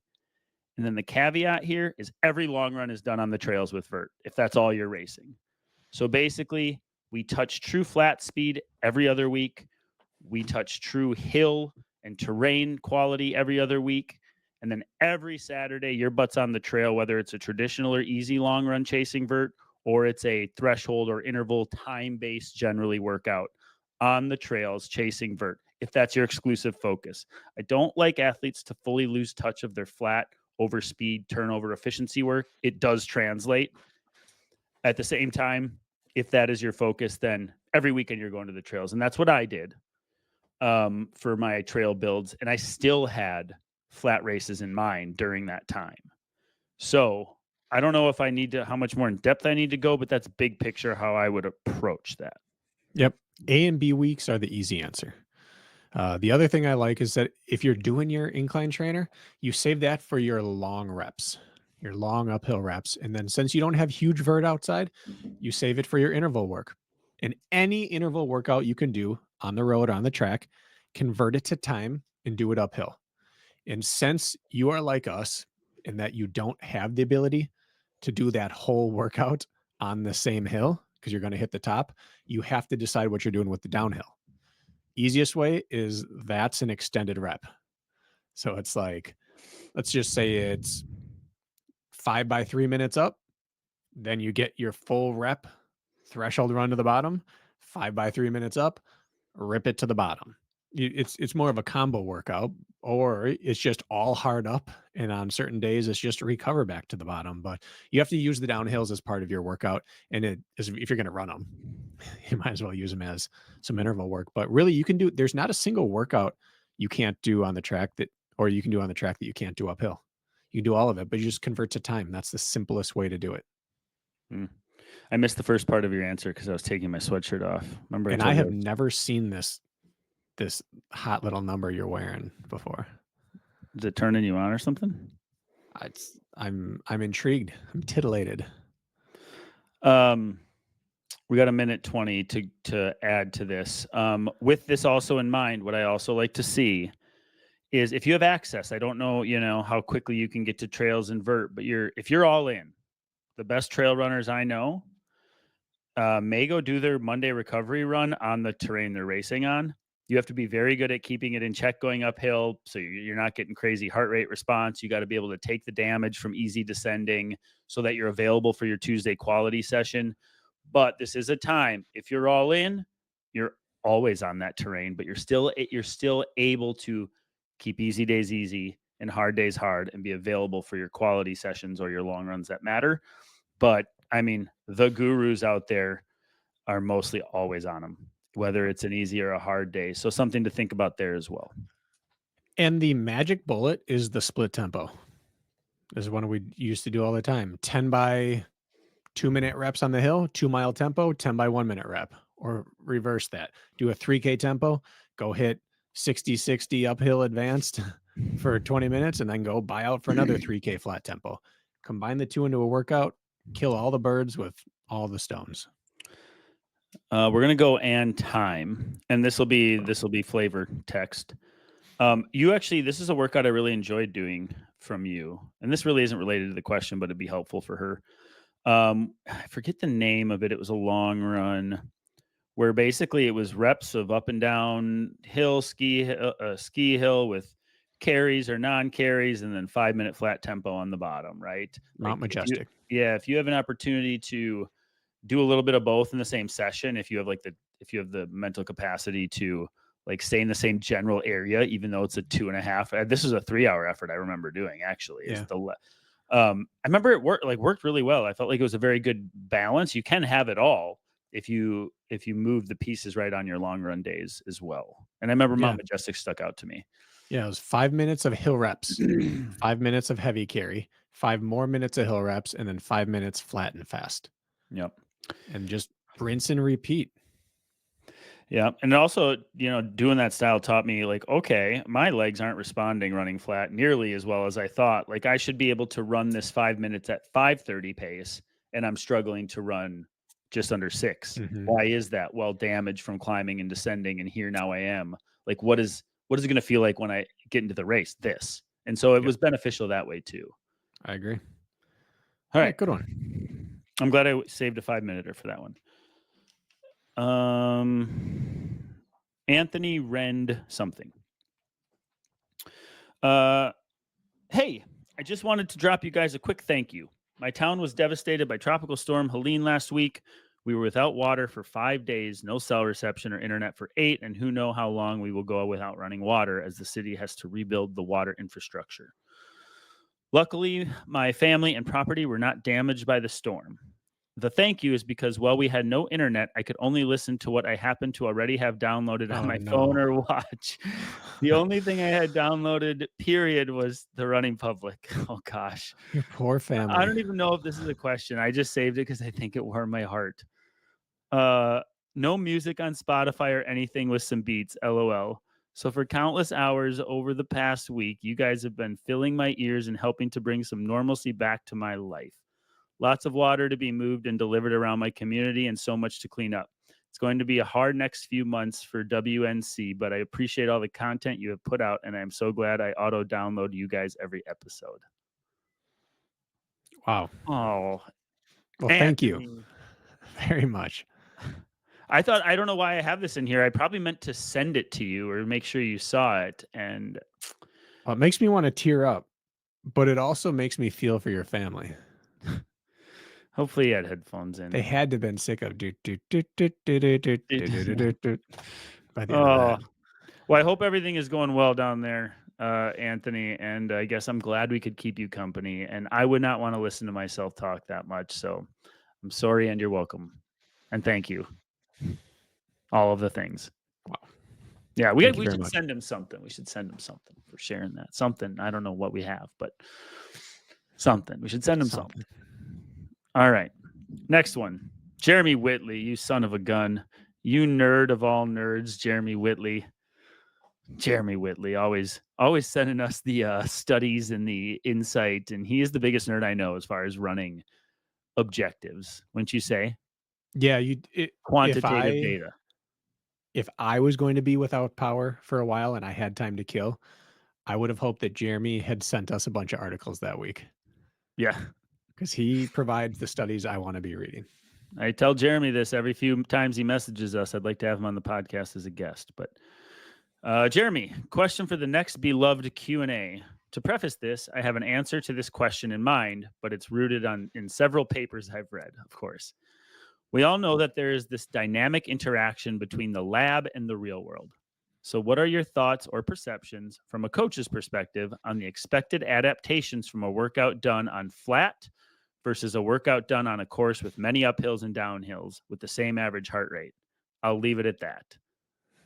And then the caveat here is every long run is done on the trails with Vert, if that's all you're racing. So basically, we touch true flat speed every other week. We touch true hill and terrain quality every other week. And then every Saturday, your butt's on the trail, whether it's a traditional or easy long run chasing Vert, or it's a threshold or interval time-based generally workout on the trails chasing Vert, if that's your exclusive focus. I don't like athletes to fully lose touch of their flat, overspeed, turnover efficiency work. It does translate. At the same time, if that is your focus, then every weekend you're going to the trails. And that's what I did for my trail builds. And I still had flat races in mind during that time. So I don't know if I need to, how much more in depth I need to go, but that's big picture how I would approach that. Yep. A and B weeks are the easy answer. The other thing I like is that if you're doing your incline trainer, you save that for your long reps. your long uphill reps. And then since you don't have huge vert outside, you save it for your interval work. And any interval workout you can do on the road, on the track, convert it to time and do it uphill. And since you are like us in that you don't have the ability to do that whole workout on the same hill because you're going to hit the top, you have to decide what you're doing with the downhill. Easiest way is that's an extended rep. So it's like, let's just say it's 5 by 3 minutes up, then you get your full rep threshold run to the bottom, 5 by 3 minutes up, rip it to the bottom. It's more of a combo workout, or it's just all hard up, and on certain days it's just a recover back to the bottom. But you have to use the downhills as part of your workout, and it is if you're going to run them, you might as well use them as some interval work. But really, you can do. There's not a single workout you can't do on the track or you can do on the track that you can't do uphill. You can do all of it, but you just convert to time. That's the simplest way to do it. Mm. I missed the first part of your answer because I was taking my sweatshirt off. Remember, And I have never seen this hot little number you're wearing before. Is it turning you on or something? I'm intrigued. I'm titillated. We got a minute 20 to add to this. With this also in mind, what I also like to see is if you have access. I don't know, how quickly you can get to trails and vert, but if you're all in, the best trail runners I know may go do their Monday recovery run on the terrain they're racing on. You have to be very good at keeping it in check going uphill, so you're not getting crazy heart rate response. You got to be able to take the damage from easy descending so that you're available for your Tuesday quality session. But this is a time, if you're all in, you're always on that terrain, but you're still able to keep easy days easy and hard days hard and be available for your quality sessions or your long runs that matter. But I mean, the gurus out there are mostly always on them, whether it's an easy or a hard day. So something to think about there as well. And the magic bullet is the split tempo. This is one we used to do all the time. 10 by 2 minute reps on the hill, 2 mile tempo, 10 by 1 minute rep, or reverse that. Do a 3K tempo, go hit 60-60 uphill advanced for 20 minutes, and then go buy out for another 3K flat tempo. Combine the two into a workout, kill all the birds with all the stones. We're gonna go and time, and this will be flavor text. This is a workout I really enjoyed doing from you, and this really isn't related to the question, but it'd be helpful for her. I forget the name of it. It was a long run where basically it was reps of up and down hill, ski hill with carries or non-carries, and then 5-minute flat tempo on the bottom, right? Mount Majestic. If you have an opportunity to do a little bit of both in the same session, if you have the mental capacity to like stay in the same general area, even though it's a 2.5, this is a 3-hour effort. I remember doing actually. Yeah. I remember it worked really well. I felt like it was a very good balance. You can have it all if you move the pieces right on your long run days as well. And I remember Mount Majestic stuck out to me. Yeah, it was 5 minutes of hill reps, 5 minutes of heavy carry, 5 more minutes of hill reps, and then 5 minutes flat and fast. Yep. And just rinse and repeat. Yeah. And also, doing that style taught me like, okay, my legs aren't responding running flat nearly as well as I thought. Like I should be able to run this 5 minutes at 5:30 pace, and I'm struggling to run just under 6. Mm-hmm. Why is that? Well, damage from climbing and descending, and here now I am. Like, what is it going to feel like when I get into the race? This. And so it was beneficial that way too. I agree. All right. Good one. I'm glad I saved a 5-minute for that one. Anthony Rend something. Hey, I just wanted to drop you guys a quick thank you. My town was devastated by Tropical Storm Helene last week. We were without water for 5 days, no cell reception or internet for 8, and who knows how long we will go without running water as the city has to rebuild the water infrastructure. Luckily, my family and property were not damaged by the storm. The thank you is because while we had no internet, I could only listen to what I happened to already have downloaded on my phone or watch. The only thing I had downloaded, period, was The Running Public. Oh, gosh. Your poor family. I don't even know if this is a question. I just saved it because I think it warmed my heart. No music on Spotify or anything with some beats, LOL. So for countless hours over the past week, you guys have been filling my ears and helping to bring some normalcy back to my life. Lots of water to be moved and delivered around my community and so much to clean up. It's going to be a hard next few months for WNC, but I appreciate all the content you have put out, and I'm so glad I auto-download you guys every episode. Wow. Oh, Well, thank you Anthony. very much. I don't know why I have this in here. I probably meant to send it to you or make sure you saw it. And Well, it makes me want to tear up, but it also makes me feel for your family. hopefully you had headphones in. They had to have been sick of do, do, do, do, do, do, do, do, do, do, do, by the end of Oh, that. well, I hope everything is going well down there, Anthony. And I guess I'm glad we could keep you company. And I would not want to listen to myself talk that much. So I'm sorry and you're welcome. And thank you. All of the things. Wow. Yeah, we Thank you very should much. send him something. We should send him something for sharing that. Something. I don't know what we have, but something. We should send him something. All right. Next one. Jeremy Whitley, you son of a gun. You nerd of all nerds, Jeremy Whitley. Jeremy Whitley, always sending us the studies and the insight. And he is the biggest nerd I know as far as running objectives, wouldn't you say? Yeah, Quantitative data. If I was going to be without power for a while and I had time to kill, I would have hoped that Jeremy had sent us a bunch of articles that week. Yeah. Because he provides the studies I want to be reading. I tell Jeremy this every few times he messages us. I'd like to have him on the podcast as a guest. But Jeremy, question for the next beloved Q&A. To preface this, I have an answer to this question in mind, but it's rooted in several papers I've read, of course. We all know that there is this dynamic interaction between the lab and the real world. So what are your thoughts or perceptions from a coach's perspective on the expected adaptations from a workout done on flat versus a workout done on a course with many uphills and downhills with the same average heart rate? I'll leave it at that.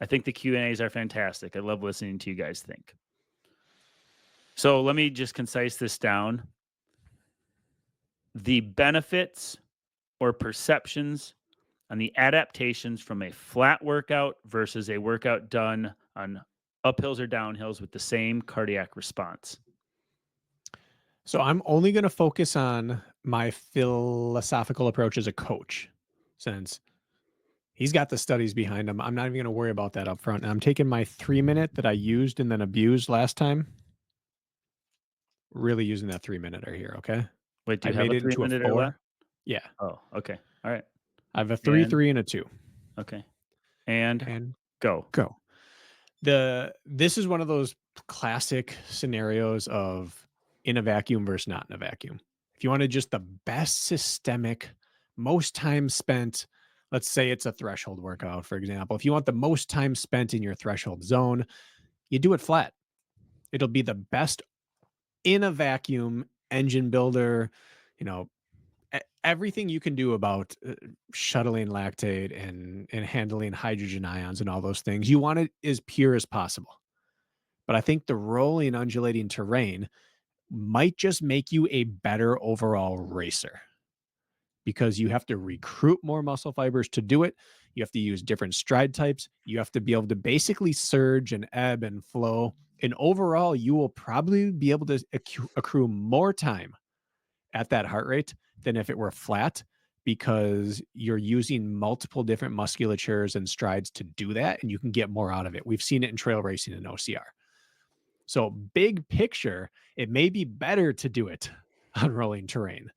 I think the Q&As are fantastic. I love listening to you guys think. So let me just concise this down. The benefits or perceptions on the adaptations from a flat workout versus a workout done on uphills or downhills with the same cardiac response. So I'm only going to focus on my philosophical approach as a coach, since he's got the studies behind him. I'm not even going to worry about that up front. And I'm taking my 3-minute that I used and then abused last time. Really using that 3-minute here, okay? Wait, do I you have made a it into a 3-minute 4. left? Yeah. Oh, okay. All right. I have a 3, 3, and a 2. Okay. And go. This is one of those classic scenarios of in a vacuum versus not in a vacuum. If you wanted just the best systemic, most time spent, let's say it's a threshold workout, for example. If you want the most time spent in your threshold zone, you do it flat. It'll be the best in a vacuum engine builder, everything you can do about shuttling lactate and handling hydrogen ions and all those things. You want it as pure as possible. But I think the rolling, undulating terrain might just make you a better overall racer, because you have to recruit more muscle fibers to do it. You have to use different stride types. You have to be able to basically surge and ebb and flow. And overall, you will probably be able to accrue more time at that heart rate than if it were flat, because you're using multiple different musculatures and strides to do that, and you can get more out of it. We've seen it in trail racing and OCR. So big picture, it may be better to do it on rolling terrain.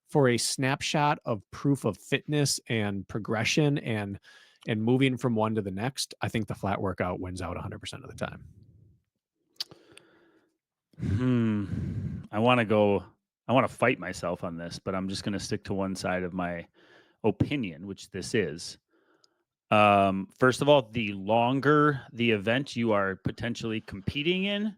For a snapshot of proof of fitness and progression and moving from one to the next, I think the flat workout wins out 100% of the time. I want to fight myself on this, but I'm just going to stick to one side of my opinion, which this is. First of all, the longer the event you are potentially competing in,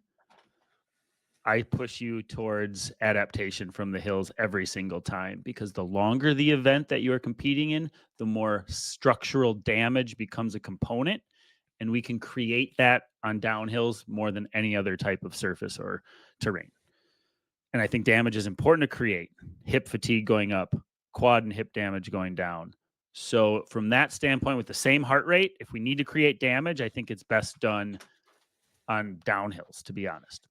I push you towards adaptation from the hills every single time, because the longer the event that you are competing in, the more structural damage becomes a component. And we can create that on downhills more than any other type of surface or terrain. And I think damage is important to create. Hip fatigue going up, quad and hip damage going down. So from that standpoint, with the same heart rate, if we need to create damage, I think it's best done on downhills, to be honest.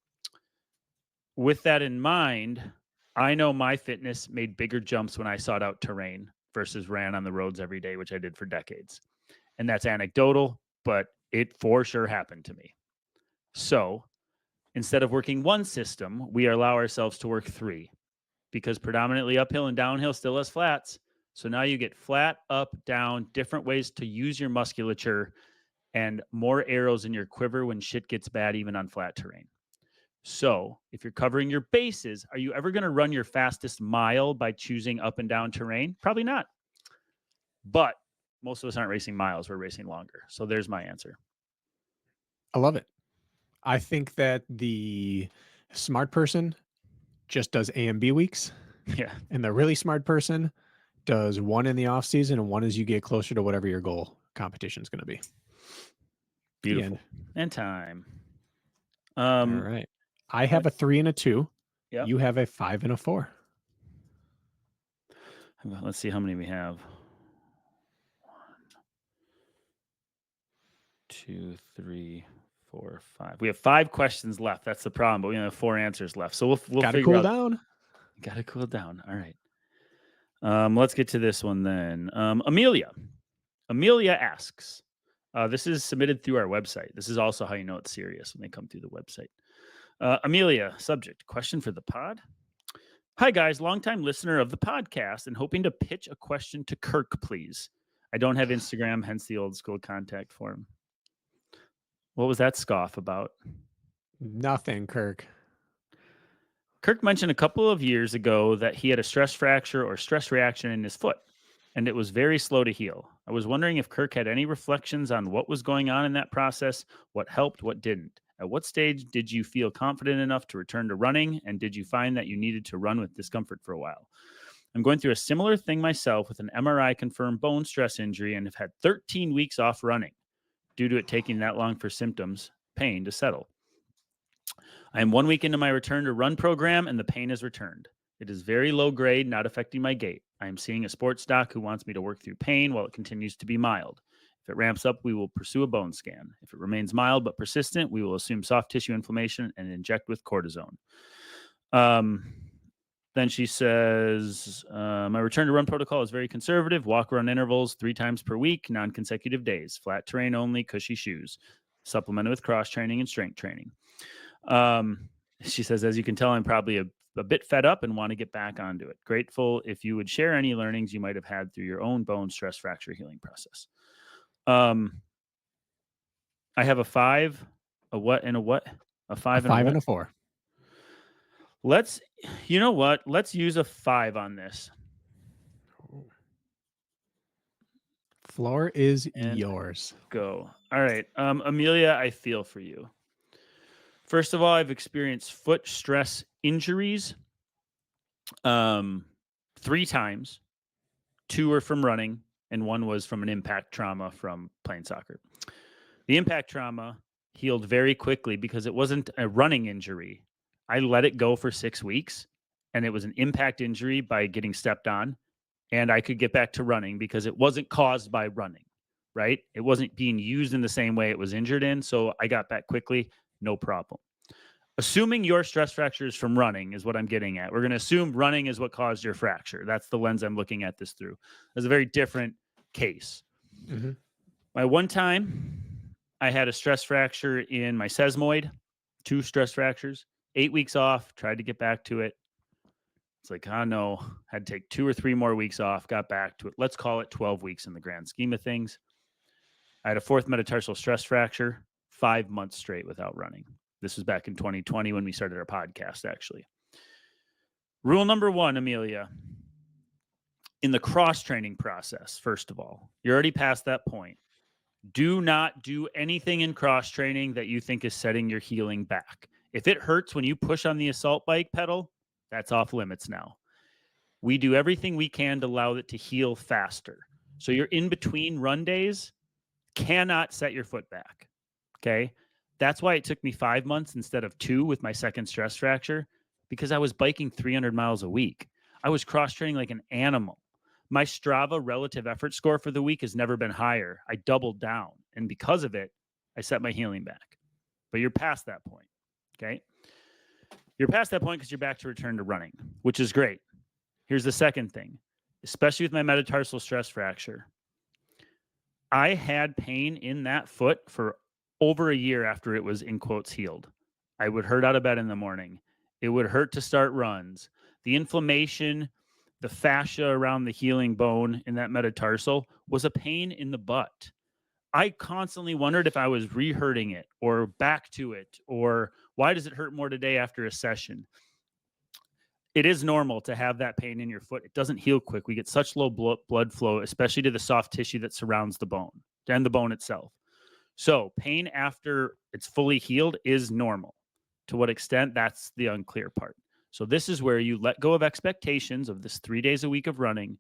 With that in mind, I know my fitness made bigger jumps when I sought out terrain versus ran on the roads every day, which I did for decades. And that's anecdotal, but it for sure happened to me. So instead of working one system, we allow ourselves to work three, because predominantly uphill and downhill still has flats. So now you get flat, up, down, different ways to use your musculature, and more arrows in your quiver when shit gets bad, even on flat terrain. So if you're covering your bases, are you ever going to run your fastest mile by choosing up and down terrain? Probably not. But most of us aren't racing miles, we're racing longer. So there's my answer. I love it. I think that the smart person just does A and B weeks, Yeah. and the really smart person does one in the off season and one as you get closer to whatever your goal competition is going to be. The Beautiful. end. And time. All right. I have a 3 and a 2. Yep. You have a 5 and a 4. Let's see how many we have. 1, 2, 3, 4, 5. We have 5 questions left. That's the problem, but we only have 4 answers left. So we'll Gotta figure cool out. down. Gotta cool down. All right. Let's get to this one then. Amelia asks, this is submitted through our website. This is also how you know it's serious when they come through the website. Amelia, subject, question for the pod. Hi, guys. Longtime listener of the podcast and hoping to pitch a question to Kirk, please. I don't have Instagram, hence the old school contact form. What was that scoff about? Nothing, Kirk. Kirk mentioned a couple of years ago that he had a stress fracture or stress reaction in his foot, and it was very slow to heal. I was wondering if Kirk had any reflections on what was going on in that process, what helped, what didn't. At what stage did you feel confident enough to return to running, and did you find that you needed to run with discomfort for a while? I'm going through a similar thing myself with an MRI-confirmed bone stress injury and have had 13 weeks off running due to it taking that long for pain to settle. I am 1 week into my return to run program and the pain has returned. It is very low grade, not affecting my gait. I am seeing a sports doc who wants me to work through pain while it continues to be mild. If it ramps up, we will pursue a bone scan. If it remains mild but persistent, we will assume soft tissue inflammation and inject with cortisone. Then she says, my return to run protocol is very conservative. Walk run intervals 3 times per week, non-consecutive days, flat terrain only, cushy shoes, supplemented with cross training and strength training. She says, as you can tell, I'm probably a bit fed up and want to get back onto it. Grateful if you would share any learnings you might have had through your own bone stress fracture healing process. I have a 5, a what, and a what? A 5 and a 5 what? and a 4. You know what? Let's use a 5 on this. Floor is And yours. Go. All right. Amelia, I feel for you. First of all, I've experienced foot stress injuries 3 times. 2 were from running, and 1 was from an impact trauma from playing soccer. The impact trauma healed very quickly because it wasn't a running injury. I let it go for 6 weeks, and it was an impact injury by getting stepped on, and I could get back to running because it wasn't caused by running, right? It wasn't being used in the same way it was injured in, so I got back quickly, no problem. Assuming your stress fracture is from running is what I'm getting at. We're going to assume running is what caused your fracture. That's the lens I'm looking at this through. That's a very different case. Mm-hmm. My one time, I had a stress fracture in my sesamoid, 2 stress fractures, 8 weeks off, tried to get back to it. It's like, oh no, had to take 2 or 3 more weeks off, got back to it. Let's call it 12 weeks in the grand scheme of things. I had a 4th metatarsal stress fracture, 5 months straight without running. This was back in 2020 when we started our podcast, actually. Rule number 1, Amelia. In the cross-training process, first of all, you're already past that point. Do not do anything in cross-training that you think is setting your healing back. If it hurts when you push on the assault bike pedal, that's off limits now. We do everything we can to allow it to heal faster. So your in-between run days cannot set your foot back, okay? That's why it took me 5 months instead of 2 with my second stress fracture, because I was biking 300 miles a week. I was cross-training like an animal. My Strava relative effort score for the week has never been higher. I doubled down, and because of it, I set my healing back. but you're past that point. Okay. You're past that point because you're back to return to running, which is great. Here's the second thing, especially with my metatarsal stress fracture. I had pain in that foot for over a year after it was in quotes healed. I would hurt out of bed in the morning. It would hurt to start runs. The inflammation, the fascia around the healing bone in that metatarsal was a pain in the butt. I constantly wondered if I was re-hurting it or back to it, or why does it hurt more today after a session? It is normal to have that pain in your foot. It doesn't heal quick. We get such low blood flow, especially to the soft tissue that surrounds the bone and the bone itself. So pain after it's fully healed is normal. To what extent, that's the unclear part. So this is where you let go of expectations of this 3 days a week of running,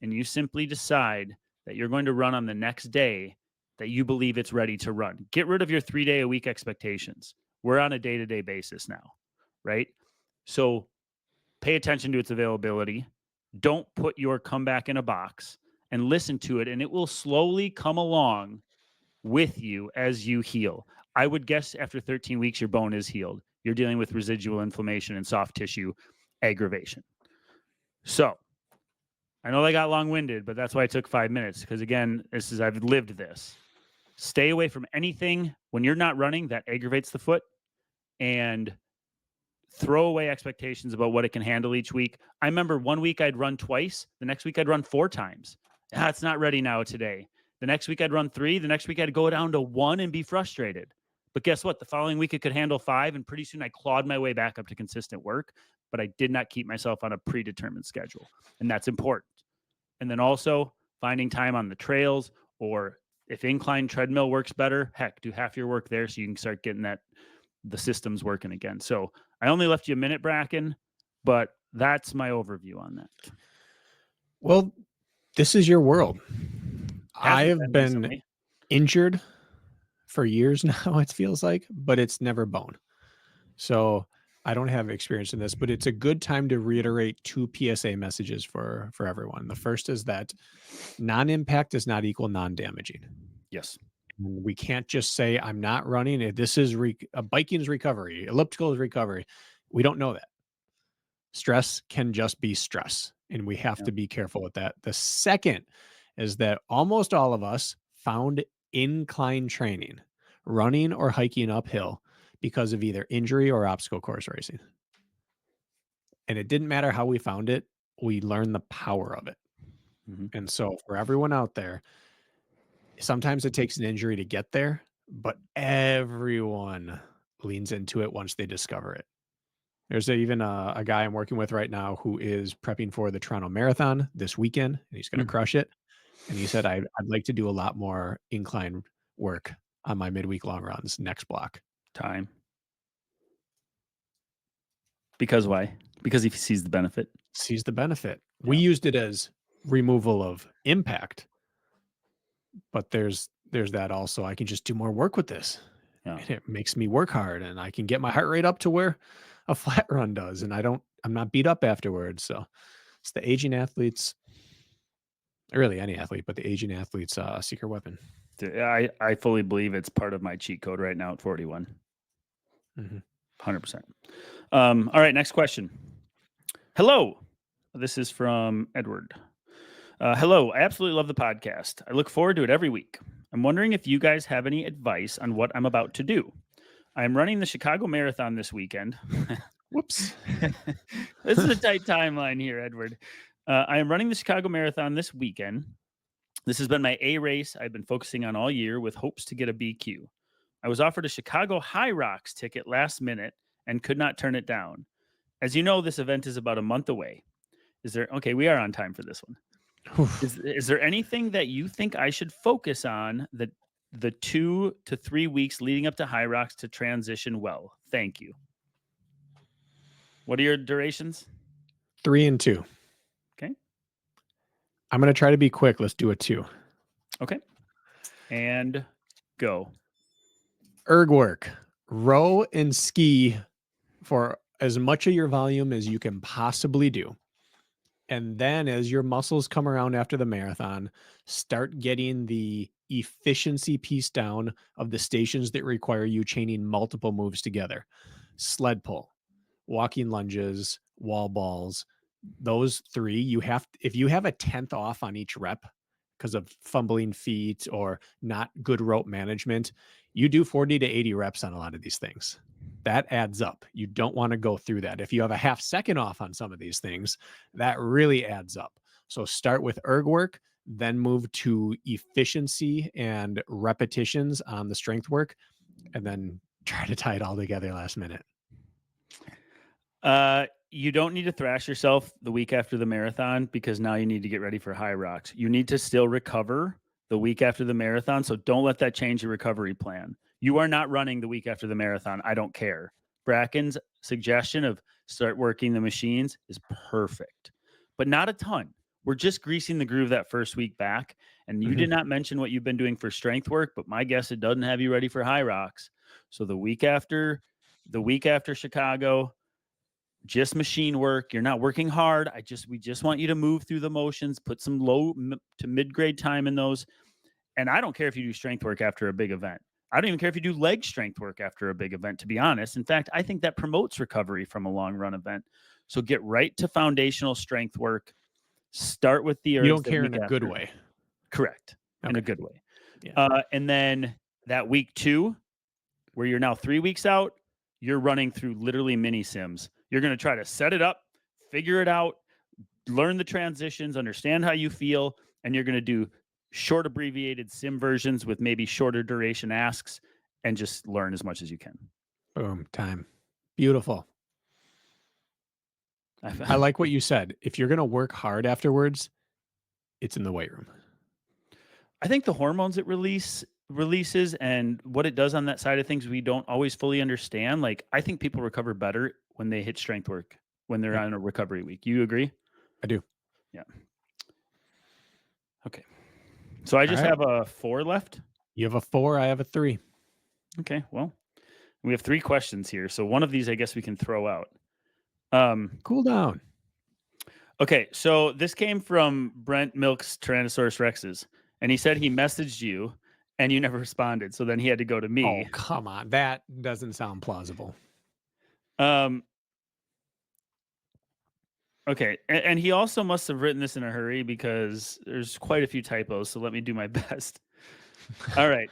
and you simply decide that you're going to run on the next day that you believe it's ready to run. Get rid of your 3 day a week expectations. We're on a day-to-day basis now, right? So pay attention to its availability. Don't put your comeback in a box, and listen to it, and it will slowly come along with you as you heal. I would guess after 13 weeks, your bone is healed. You're dealing with residual inflammation and soft tissue aggravation. So I know I got long-winded, but that's why I took 5 minutes, because again, I've lived this. Stay away from anything when you're not running that aggravates the foot, and throw away expectations about what it can handle each week. I remember 1 week I'd run twice. The next week I'd run 4 times. It's not ready now today. The next week I'd run 3. The next week I'd go down to 1 and be frustrated. But guess what? The following week it could handle 5, and pretty soon I clawed my way back up to consistent work, but I did not keep myself on a predetermined schedule. And that's important. And then also finding time on the trails, or if incline treadmill works better, heck, do half your work there so you can start getting the systems working again. So I only left you a minute, Brakken, but that's my overview on that. Well, this is your world. I Hasn't have been recently. injured for years now, it feels like, but it's never bone. So I don't have experience in this, but it's a good time to reiterate 2 PSA messages for everyone. The first is that non-impact does not equal non-damaging. Yes. We can't just say, I'm not running. This is biking is recovery. Elliptical is recovery. We don't know that. Stress can just be stress, and we have to be careful with that. The second is that almost all of us found incline training, running or hiking uphill, because of either injury or obstacle course racing. And it didn't matter how we found it. We learned the power of it. Mm-hmm. And so for everyone out there, sometimes it takes an injury to get there, but everyone leans into it once they discover it. There's even a guy I'm working with right now who is prepping for the Toronto Marathon this weekend, and he's going to crush it. And he said, I'd like to do a lot more incline work on my midweek long runs next block. Time. Because why? Because he sees the benefit. Sees the benefit. We used it as removal of impact, but there's that also. I can just do more work with this. And it makes me work hard, and I can get my heart rate up to where a flat run does, and I'm not beat up afterwards. So it's the aging athletes, really any athlete, but the aging athlete's secret weapon. I fully believe it's part of my cheat code right now at 41. 100%. All right, next question. Hello. This is from Edward. Hello. I absolutely love the podcast. I look forward to it every week. I'm wondering if you guys have any advice on what I'm about to do. I am running the Chicago Marathon this weekend. Whoops. This is a tight timeline here, Edward. I am running the Chicago Marathon this weekend. This has been my A race I've been focusing on all year, with hopes to get a BQ. I was offered a Chicago High Rocks ticket last minute and could not turn it down. As you know, this event is about a month away. Okay, we are on time for this one. Is there anything that you think I should focus on the 2 to 3 weeks leading up to High Rocks to transition well? Thank you. What are your durations? 3 and 2. Okay. I'm going to try to be quick. Let's do a 2. Okay. And go. Erg work. Row and ski for as much of your volume as you can possibly do. And then as your muscles come around after the marathon, start getting the efficiency piece down of the stations that require you chaining multiple moves together. Sled pull, walking lunges, wall balls, those 3, you have if you have a 10th off on each rep because of fumbling feet or not good rope management, you do 40 to 80 reps on a lot of these things. That adds up. You don't want to go through that. If you have a half second off on some of these things, that really adds up. So start with erg work, then move to efficiency and repetitions on the strength work, and then try to tie it all together last minute. You don't need to thrash yourself the week after the marathon because now you need to get ready for high rocks. You need to still recover the week after the marathon. So don't let that change your recovery plan. You are not running the week after the marathon. I don't care. Brakken's suggestion of start working the machines is perfect, but not a ton. We're just greasing the groove that first week back. And you did not mention what you've been doing for strength work, but my guess it doesn't have you ready for high rocks. So the week after Chicago, just machine work. You're not working hard. We just want you to move through the motions, put some low to mid-grade time in those. And I don't care if you do strength work after a big event. I don't even care if you do leg strength work after a big event, to be honest. In fact, I think that promotes recovery from a long run event. So get right to foundational strength work. Start with the ergs. You don't care in a good way. Correct. Okay. In a good way. Yeah. And then that week 2, where you're now 3 weeks out, you're running through literally mini sims. You're going to try to set it up, figure it out, learn the transitions, understand how you feel, and you're going to do short abbreviated sim versions with maybe shorter duration asks and just learn as much as you can. Boom, time. Beautiful. I like what you said. If you're going to work hard afterwards, it's in the weight room. I think the hormones it releases and what it does on that side of things, we don't always fully understand. Like, I think people recover better when they hit strength work, when they're on a recovery week. You agree? I do. Yeah. Okay. So I just have a 4 left. You have a 4. I have a 3. Okay. Well, we have 3 questions here. So one of these, I guess we can throw out. Cool down. Okay. So this came from Brent Milk's Tyrannosaurus Rexes, and he said he messaged you and you never responded. So then he had to go to me. Oh, come on. That doesn't sound plausible. Okay. And he also must have written this in a hurry because there's quite a few typos. So let me do my best. All right.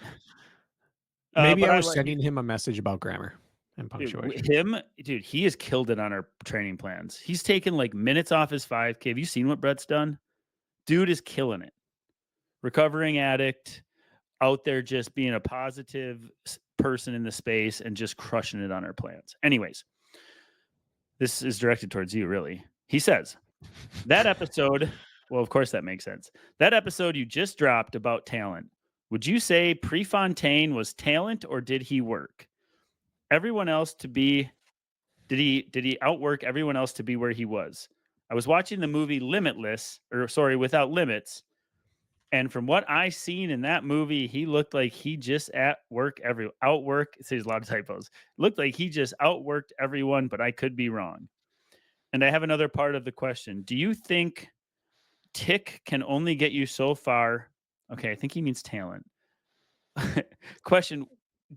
Maybe I was sending him a message about grammar and punctuation. Dude, he has killed it on our training plans. He's taken like minutes off his 5K. Have you seen what Brett's done? Dude is killing it. Recovering addict, out there just being a positive person in the space and just crushing it on our plans. Anyways, this is directed towards you, really. He says, that episode, well, of course that makes sense. That episode you just dropped about talent, would you say Prefontaine was talent or did he work everyone else to be, did he outwork everyone else to be where he was? I was watching the movie Without Limits. And from what I seen in that movie, he looked like he just outwork. It says a lot of typos. Looked like he just outworked everyone, but I could be wrong. And I have another part of the question. Do you think tick can only get you so far? Okay, I think he means talent. Question.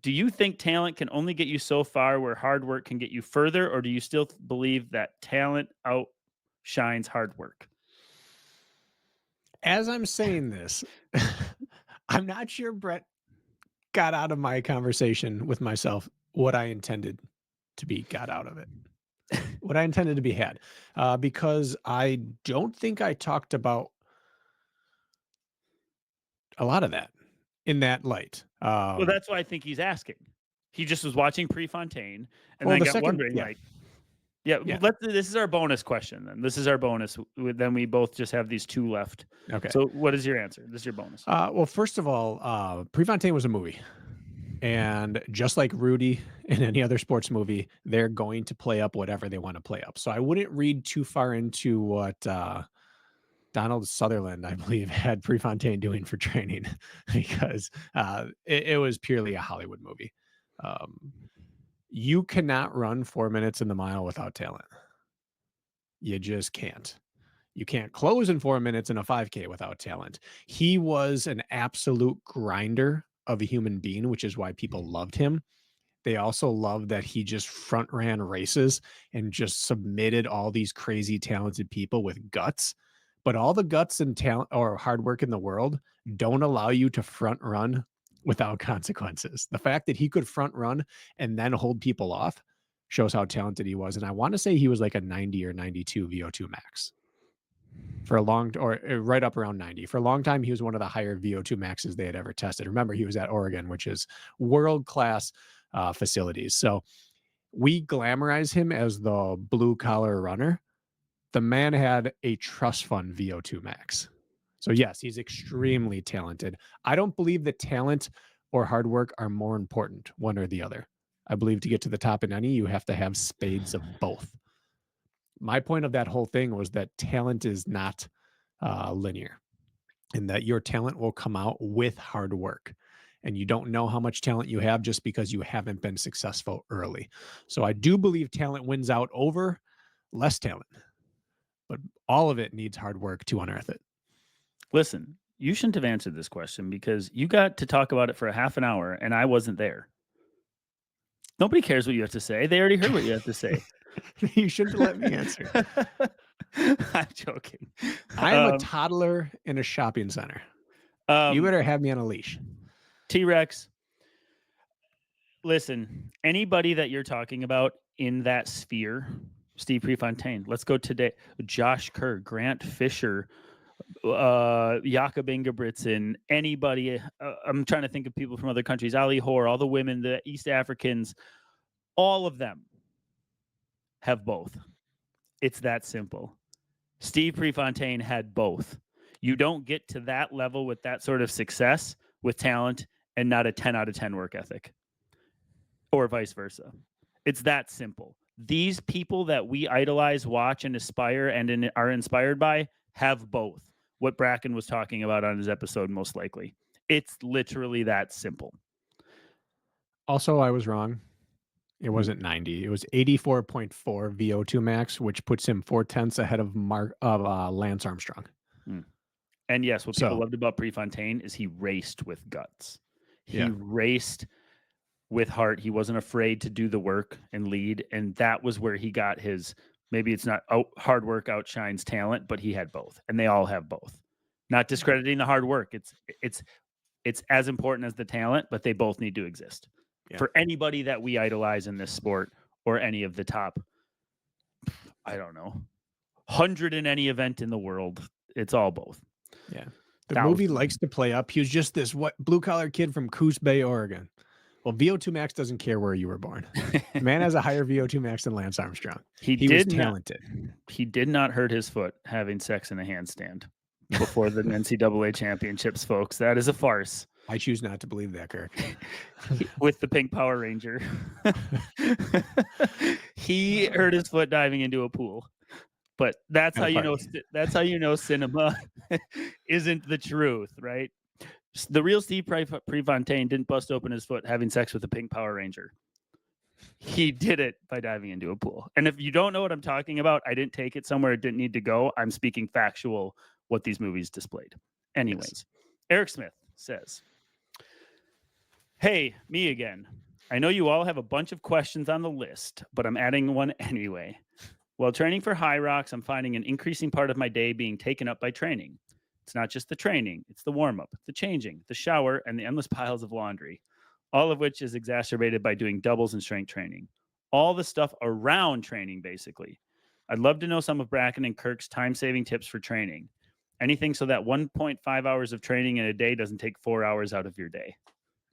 Do you think talent can only get you so far where hard work can get you further? Or do you still believe that talent outshines hard work? As I'm saying this, I'm not sure Brett got out of my conversation with myself what I intended to be got out of it. What I intended to be had. Because I don't think I talked about a lot of that in that light. Well, that's why I think he's asking. He just was watching Prefontaine and Well, then the got second- wondering, yeah. like, yeah, Yeah. this is our bonus question then. This is our bonus. Then we both just have these 2 left. Okay. So what is your answer? This is your bonus. Well, first of all, Prefontaine was a movie. And just like Rudy in any other sports movie, they're going to play up whatever they want to play up. So I wouldn't read too far into what Donald Sutherland, I believe, had Prefontaine doing for training because it was purely a Hollywood movie. You cannot run 4 minutes in the mile without talent. You just can't. You can't close in 4 minutes in a 5K without talent. He was an absolute grinder of a human being, which is why people loved him. They also loved that he just front ran races and just submitted all these crazy talented people with guts. But all the guts and talent or hard work in the world don't allow you to front run without consequences. The fact that he could front run and then hold people off shows how talented he was. And I want to say he was like a 90 or 92 VO2 max for a long, or right up around 90. For a long time, he was one of the higher VO2 maxes they had ever tested. Remember, he was at Oregon, which is world class facilities. So we glamorize him as the blue collar runner. The man had a trust fund VO2 max. So yes, he's extremely talented. I don't believe that talent or hard work are more important, one or the other. I believe to get to the top in any, you have to have spades of both. My point of that whole thing was that talent is not linear, and that your talent will come out with hard work. And you don't know how much talent you have just because you haven't been successful early. So I do believe talent wins out over less talent, but all of it needs hard work to unearth it. Listen, you shouldn't have answered this question because you got to talk about it for a half an hour and I wasn't there. Nobody cares what you have to say. They already heard what you have to say. You shouldn't have let me answer. I'm joking. I am a toddler in a shopping center. You better have me on a leash. T-Rex, listen, anybody that you're talking about in that sphere, Steve Prefontaine, let's go today. Josh Kerr, Grant Fisher, Jakob Ingebrigtsen, anybody. I'm trying to think of people from other countries. Ali Hoare, all the women, the East Africans, all of them have both. It's that simple. Steve Prefontaine had both. You don't get to that level with that sort of success with talent and not a 10 out of 10 work ethic, or vice versa. It's that simple. These people that we idolize, watch, and aspire and are inspired by have both. What Brakken was talking about on his episode, most likely. It's literally that simple. Also, I was wrong. It wasn't 90. It was 84.4 VO2 max, which puts him 4/10 ahead of Lance Armstrong. And yes, what people loved about Prefontaine is he raced with guts. He raced with heart. He wasn't afraid to do the work and lead. And that was where he got his, maybe it's not hard work outshines talent, but he had both. And they all have both. Not discrediting the hard work. It's as important as the talent, but they both need to exist. Yeah. For anybody that we idolize in this sport or any of the top, I don't know, 100 in any event in the world, it's all both. Yeah. The movie likes to play up. He was just this blue collar kid from Coos Bay, Oregon. Well, VO2 max doesn't care where you were born. The man has a higher VO2 max than Lance Armstrong. He was talented. He did not hurt his foot having sex in a handstand before the NCAA championships, folks. That is a farce. I choose not to believe that, Kirk. With the pink Power Ranger. He hurt his foot diving into a pool. But that's how you know. That's how you know cinema isn't the truth, right? The real Steve Prefontaine didn't bust open his foot having sex with a pink Power Ranger. He did it by diving into a pool. And if you don't know what I'm talking about, I didn't take it somewhere it didn't need to go. I'm speaking factual what these movies displayed. Anyways, yes. Eric Smith says, "Hey, me again. I know you all have a bunch of questions on the list, but I'm adding one anyway. While training for High Rocks, I'm finding an increasing part of my day being taken up by training. It's not just the training, it's the warm-up, the changing, the shower, and the endless piles of laundry, all of which is exacerbated by doing doubles and strength training. All the stuff around training, basically. I'd love to know some of Brakken and Kirk's time-saving tips for training. Anything so that 1.5 hours of training in a day doesn't take 4 hours out of your day."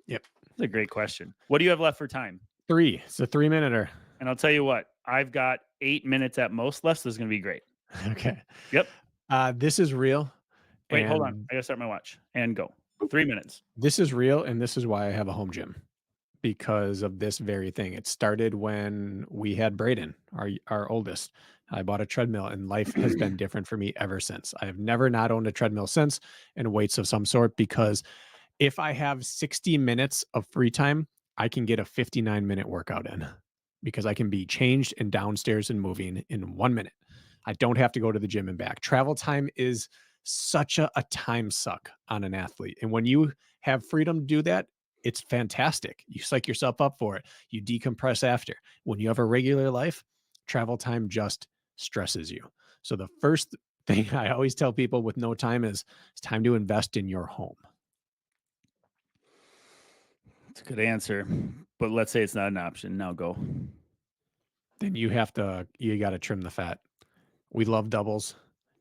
Yep. That's a great question. What do you have left for time? 3. It's a 3-minuter. And I'll tell you what, I've got 8 minutes at most left. So this is going to be great. Okay. Yep. This is real. Wait, hold on. I got to start my watch and go. 3 minutes. This is real. And this is why I have a home gym, because of this very thing. It started when we had Braden, our oldest. I bought a treadmill and life has been different for me ever since. I have never not owned a treadmill since, and weights of some sort, because if I have 60 minutes of free time, I can get a 59-minute workout in, because I can be changed and downstairs and moving in 1 minute. I don't have to go to the gym and back. Travel time is such a time suck on an athlete. And when you have freedom to do that, it's fantastic. You psych yourself up for it. You decompress after. When you have a regular life, travel time just stresses you. So the first thing I always tell people with no time is it's time to invest in your home. It's a good answer. But let's say it's not an option. Now go. Then you got to trim the fat. We love doubles.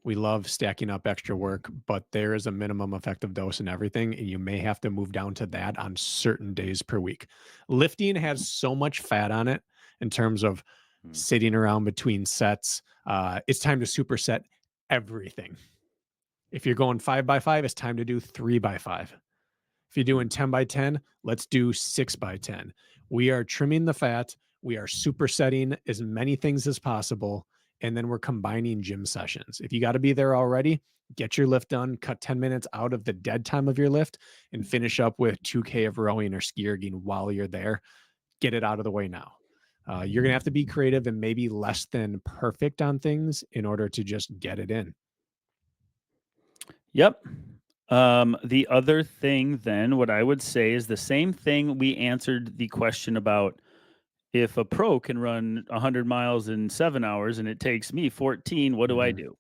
We love stacking up extra work, but there is a minimum effective dose in everything, and you may have to move down to that on certain days per week. Lifting has so much fat on it in terms of sitting around between sets. It's time to superset everything. If you're going 5x5, it's time to do 3x5. If you're doing 10x10, let's do 6x10. We are trimming the fat. We are supersetting as many things as possible. And then we're combining gym sessions. If you got to be there already, get your lift done, cut 10 minutes out of the dead time of your lift, and finish up with 2K of rowing or ski erging while you're there. Get it out of the way now. You're going to have to be creative and maybe less than perfect on things in order to just get it in. Yep. The other thing, then, what I would say is the same thing we answered the question about if a pro can run 100 miles in 7 hours and it takes me 14, what do I do?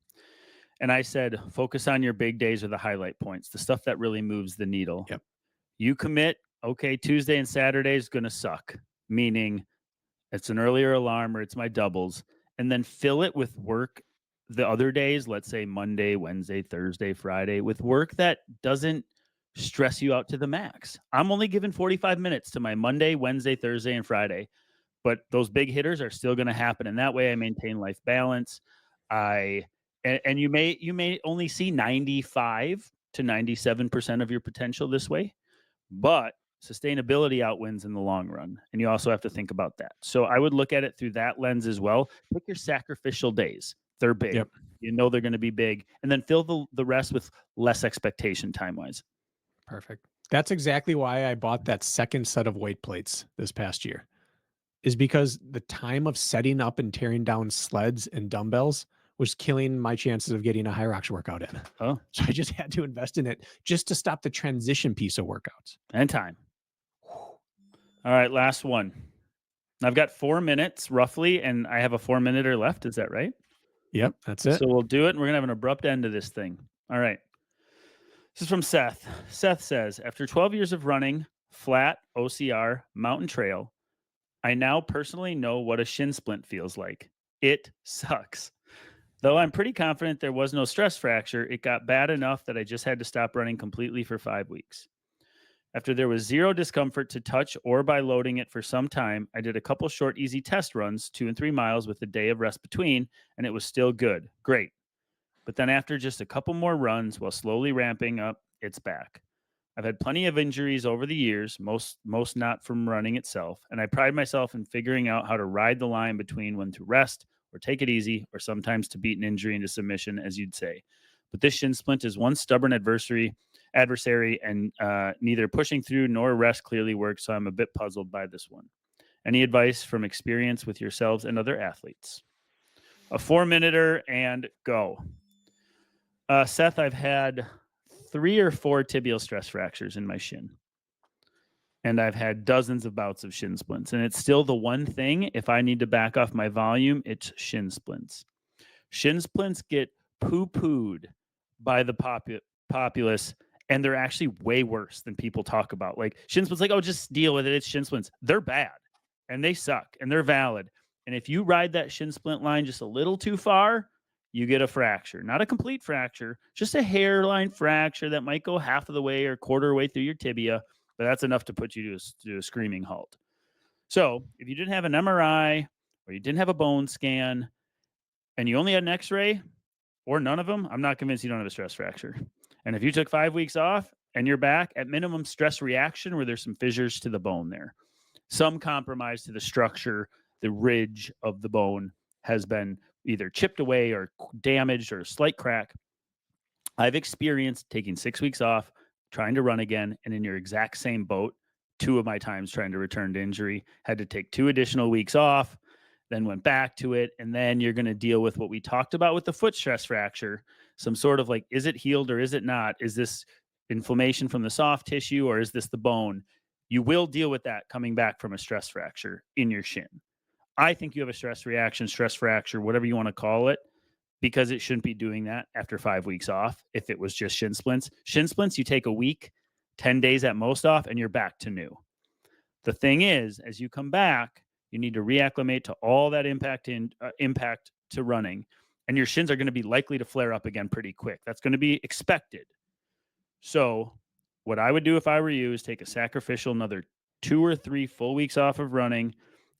And I said, focus on your big days or the highlight points, the stuff that really moves the needle. Yep. You commit, okay, Tuesday and Saturday is going to suck, meaning it's an earlier alarm or it's my doubles, and then fill it with work the other days, let's say Monday, Wednesday, Thursday, Friday, with work that doesn't stress you out to the max. I'm only giving 45 minutes to my Monday, Wednesday, Thursday, and Friday, but those big hitters are still going to happen. And that way I maintain life balance. And you may only see 95 to 97% of your potential this way, but sustainability outwins in the long run. And you also have to think about that. So I would look at it through that lens as well. Pick your sacrificial days. They're big. Yep. You know they're going to be big. And then fill the rest with less expectation time-wise. Perfect. That's exactly why I bought that second set of weight plates this past year, is because the time of setting up and tearing down sleds and dumbbells was killing my chances of getting a high rocks workout in. Oh. So I just had to invest in it just to stop the transition piece of workouts. And time. All right, last one. I've got 4 minutes roughly, and I have a 4-minute left. Is that right? Yep, that's it. So we'll do it, and we're going to have an abrupt end to this thing. All right. This is from Seth. Seth says, after 12 years of running, flat, OCR, mountain trail, I now personally know what a shin splint feels like. It sucks. Though I'm pretty confident there was no stress fracture, it got bad enough that I just had to stop running completely for 5 weeks. After there was zero discomfort to touch or by loading it for some time, I did a couple short, easy test runs, 2 and 3 miles with a day of rest between, and it was still good. Great. But then after just a couple more runs while slowly ramping up, it's back. I've had plenty of injuries over the years, most not from running itself, and I pride myself in figuring out how to ride the line between when to rest or take it easy, or sometimes to beat an injury into submission, as you'd say. But this shin splint is one stubborn adversary, and neither pushing through nor rest clearly works, so I'm a bit puzzled by this one. Any advice from experience with yourselves and other athletes? A 4-minute and go. Seth, I've had 3 or 4 tibial stress fractures in my shin. And I've had dozens of bouts of shin splints. And it's still the one thing, if I need to back off my volume, it's shin splints. Shin splints get poo-pooed by the populace, and they're actually way worse than people talk about. Like shin splints, like, oh, just deal with it. It's shin splints. They're bad, and they suck, and they're valid. And if you ride that shin splint line just a little too far, you get a fracture. Not a complete fracture, just a hairline fracture that might go half of the way or quarter way through your tibia, but that's enough to put you to a screaming halt. So if you didn't have an MRI or you didn't have a bone scan and you only had an x-ray or none of them, I'm not convinced you don't have a stress fracture. And if you took 5 weeks off and you're back, at minimum stress reaction where there's some fissures to the bone there. Some compromise to the structure, the ridge of the bone has been either chipped away or damaged or a slight crack. I've experienced taking 6 weeks off, trying to run again, and in your exact same boat, 2 of my times trying to return to injury, had to take 2 additional weeks off. then went back to it. And then you're going to deal with what we talked about with the foot stress fracture, some sort of like, is it healed or is it not? Is this inflammation from the soft tissue or is this the bone? You will deal with that coming back from a stress fracture in your shin. I think you have a stress reaction, stress fracture, whatever you want to call it, because it shouldn't be doing that after 5 weeks off. If it was just shin splints, you take a week, 10 days at most off, and you're back to new. The thing is, as you come back, you need to reacclimate to all that impact to running, and your shins are going to be likely to flare up again pretty quick. That's going to be expected. So what I would do if I were you is take a sacrificial another 2 or 3 full weeks off of running,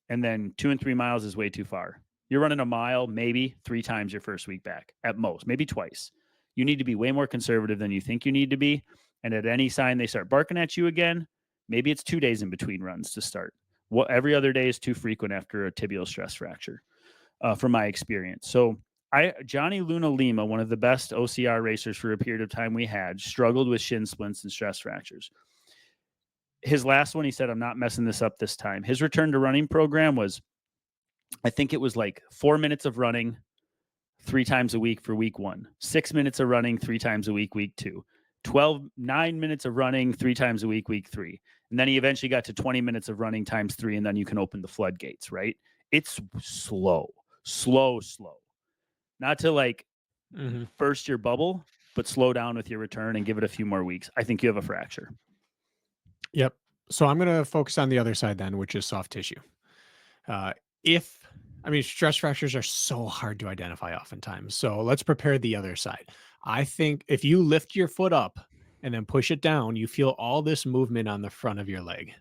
and then 2 and 3 miles is way too far. You're running a mile, maybe 3 times your first week back at most, maybe twice. You need to be way more conservative than you think you need to be. And at any sign they start barking at you again, maybe it's 2 days in between runs to start. Every other day is too frequent after a tibial stress fracture, from my experience. So Johnny Luna Lima, one of the best OCR racers for a period of time we had, struggled with shin splints and stress fractures. His last one, he said, I'm not messing this up this time. His return to running program was, I think it was like 4 minutes of running 3 times a week for week 1, 6 minutes of running 3 times a week, week 2, 9 minutes of running 3 times a week, week 3. And then he eventually got to 20 minutes of running times 3, and then you can open the floodgates, right? It's slow. Not to like burst your bubble, but slow down with your return and give it a few more weeks. I think you have a fracture. Yep. So I'm going to focus on the other side then, which is soft tissue. Stress fractures are so hard to identify oftentimes. So let's prepare the other side. I think if you lift your foot up and then push it down, you feel all this movement on the front of your leg.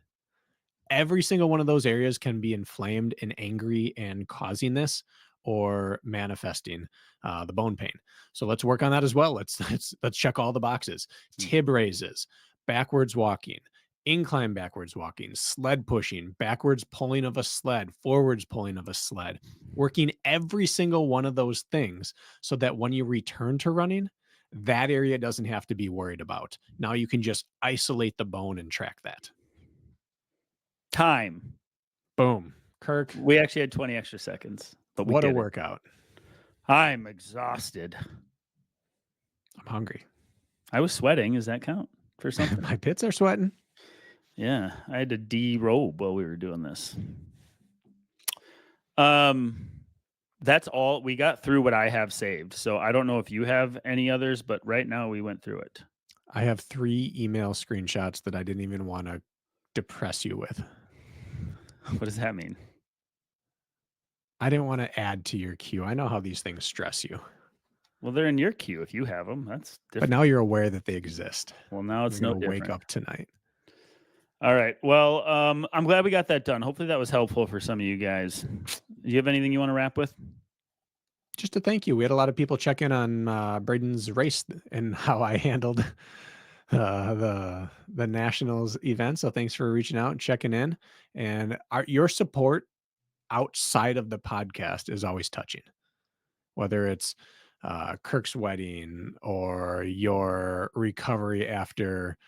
Every single one of those areas can be inflamed and angry and causing this or manifesting the bone pain. So let's work on that as well. Let's check all the boxes. Tib raises, backwards walking, incline backwards walking, sled pushing, backwards pulling of a sled, forwards pulling of a sled, working every single one of those things so that when you return to running, that area doesn't have to be worried about. Now you can just isolate the bone and track that. Time. Boom. Kirk. We actually had 20 extra seconds, but what a workout. I'm exhausted. I'm hungry. I was sweating. Does that count for something? My pits are sweating. Yeah, I had to derobe while we were doing this. That's all. We got through what I have saved. So I don't know if you have any others, but right now we went through it. I have 3 email screenshots that I didn't even want to depress you with. What does that mean? I didn't want to add to your queue. I know how these things stress you. Well, they're in your queue if you have them. That's different. But now you're aware that they exist. Well, now it's no different. Wake up tonight. All right. Well, I'm glad we got that done. Hopefully that was helpful for some of you guys. Do you have anything you want to wrap with? Just a thank you. We had a lot of people check in on Braden's race and how I handled the nationals event. So thanks for reaching out and checking in. And your support outside of the podcast is always touching, whether it's Kirk's wedding or your recovery after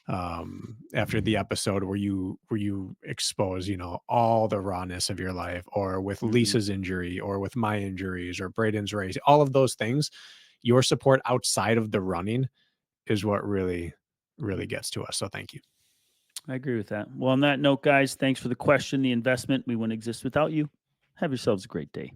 the episode where you expose, all the rawness of your life, or with Lisa's injury, or with my injuries, or Braden's race, all of those things. Your support outside of the running is what really, really gets to us. So thank you. I agree with that. Well, on that note, guys, thanks for the question, the investment. We wouldn't exist without you. Have yourselves a great day.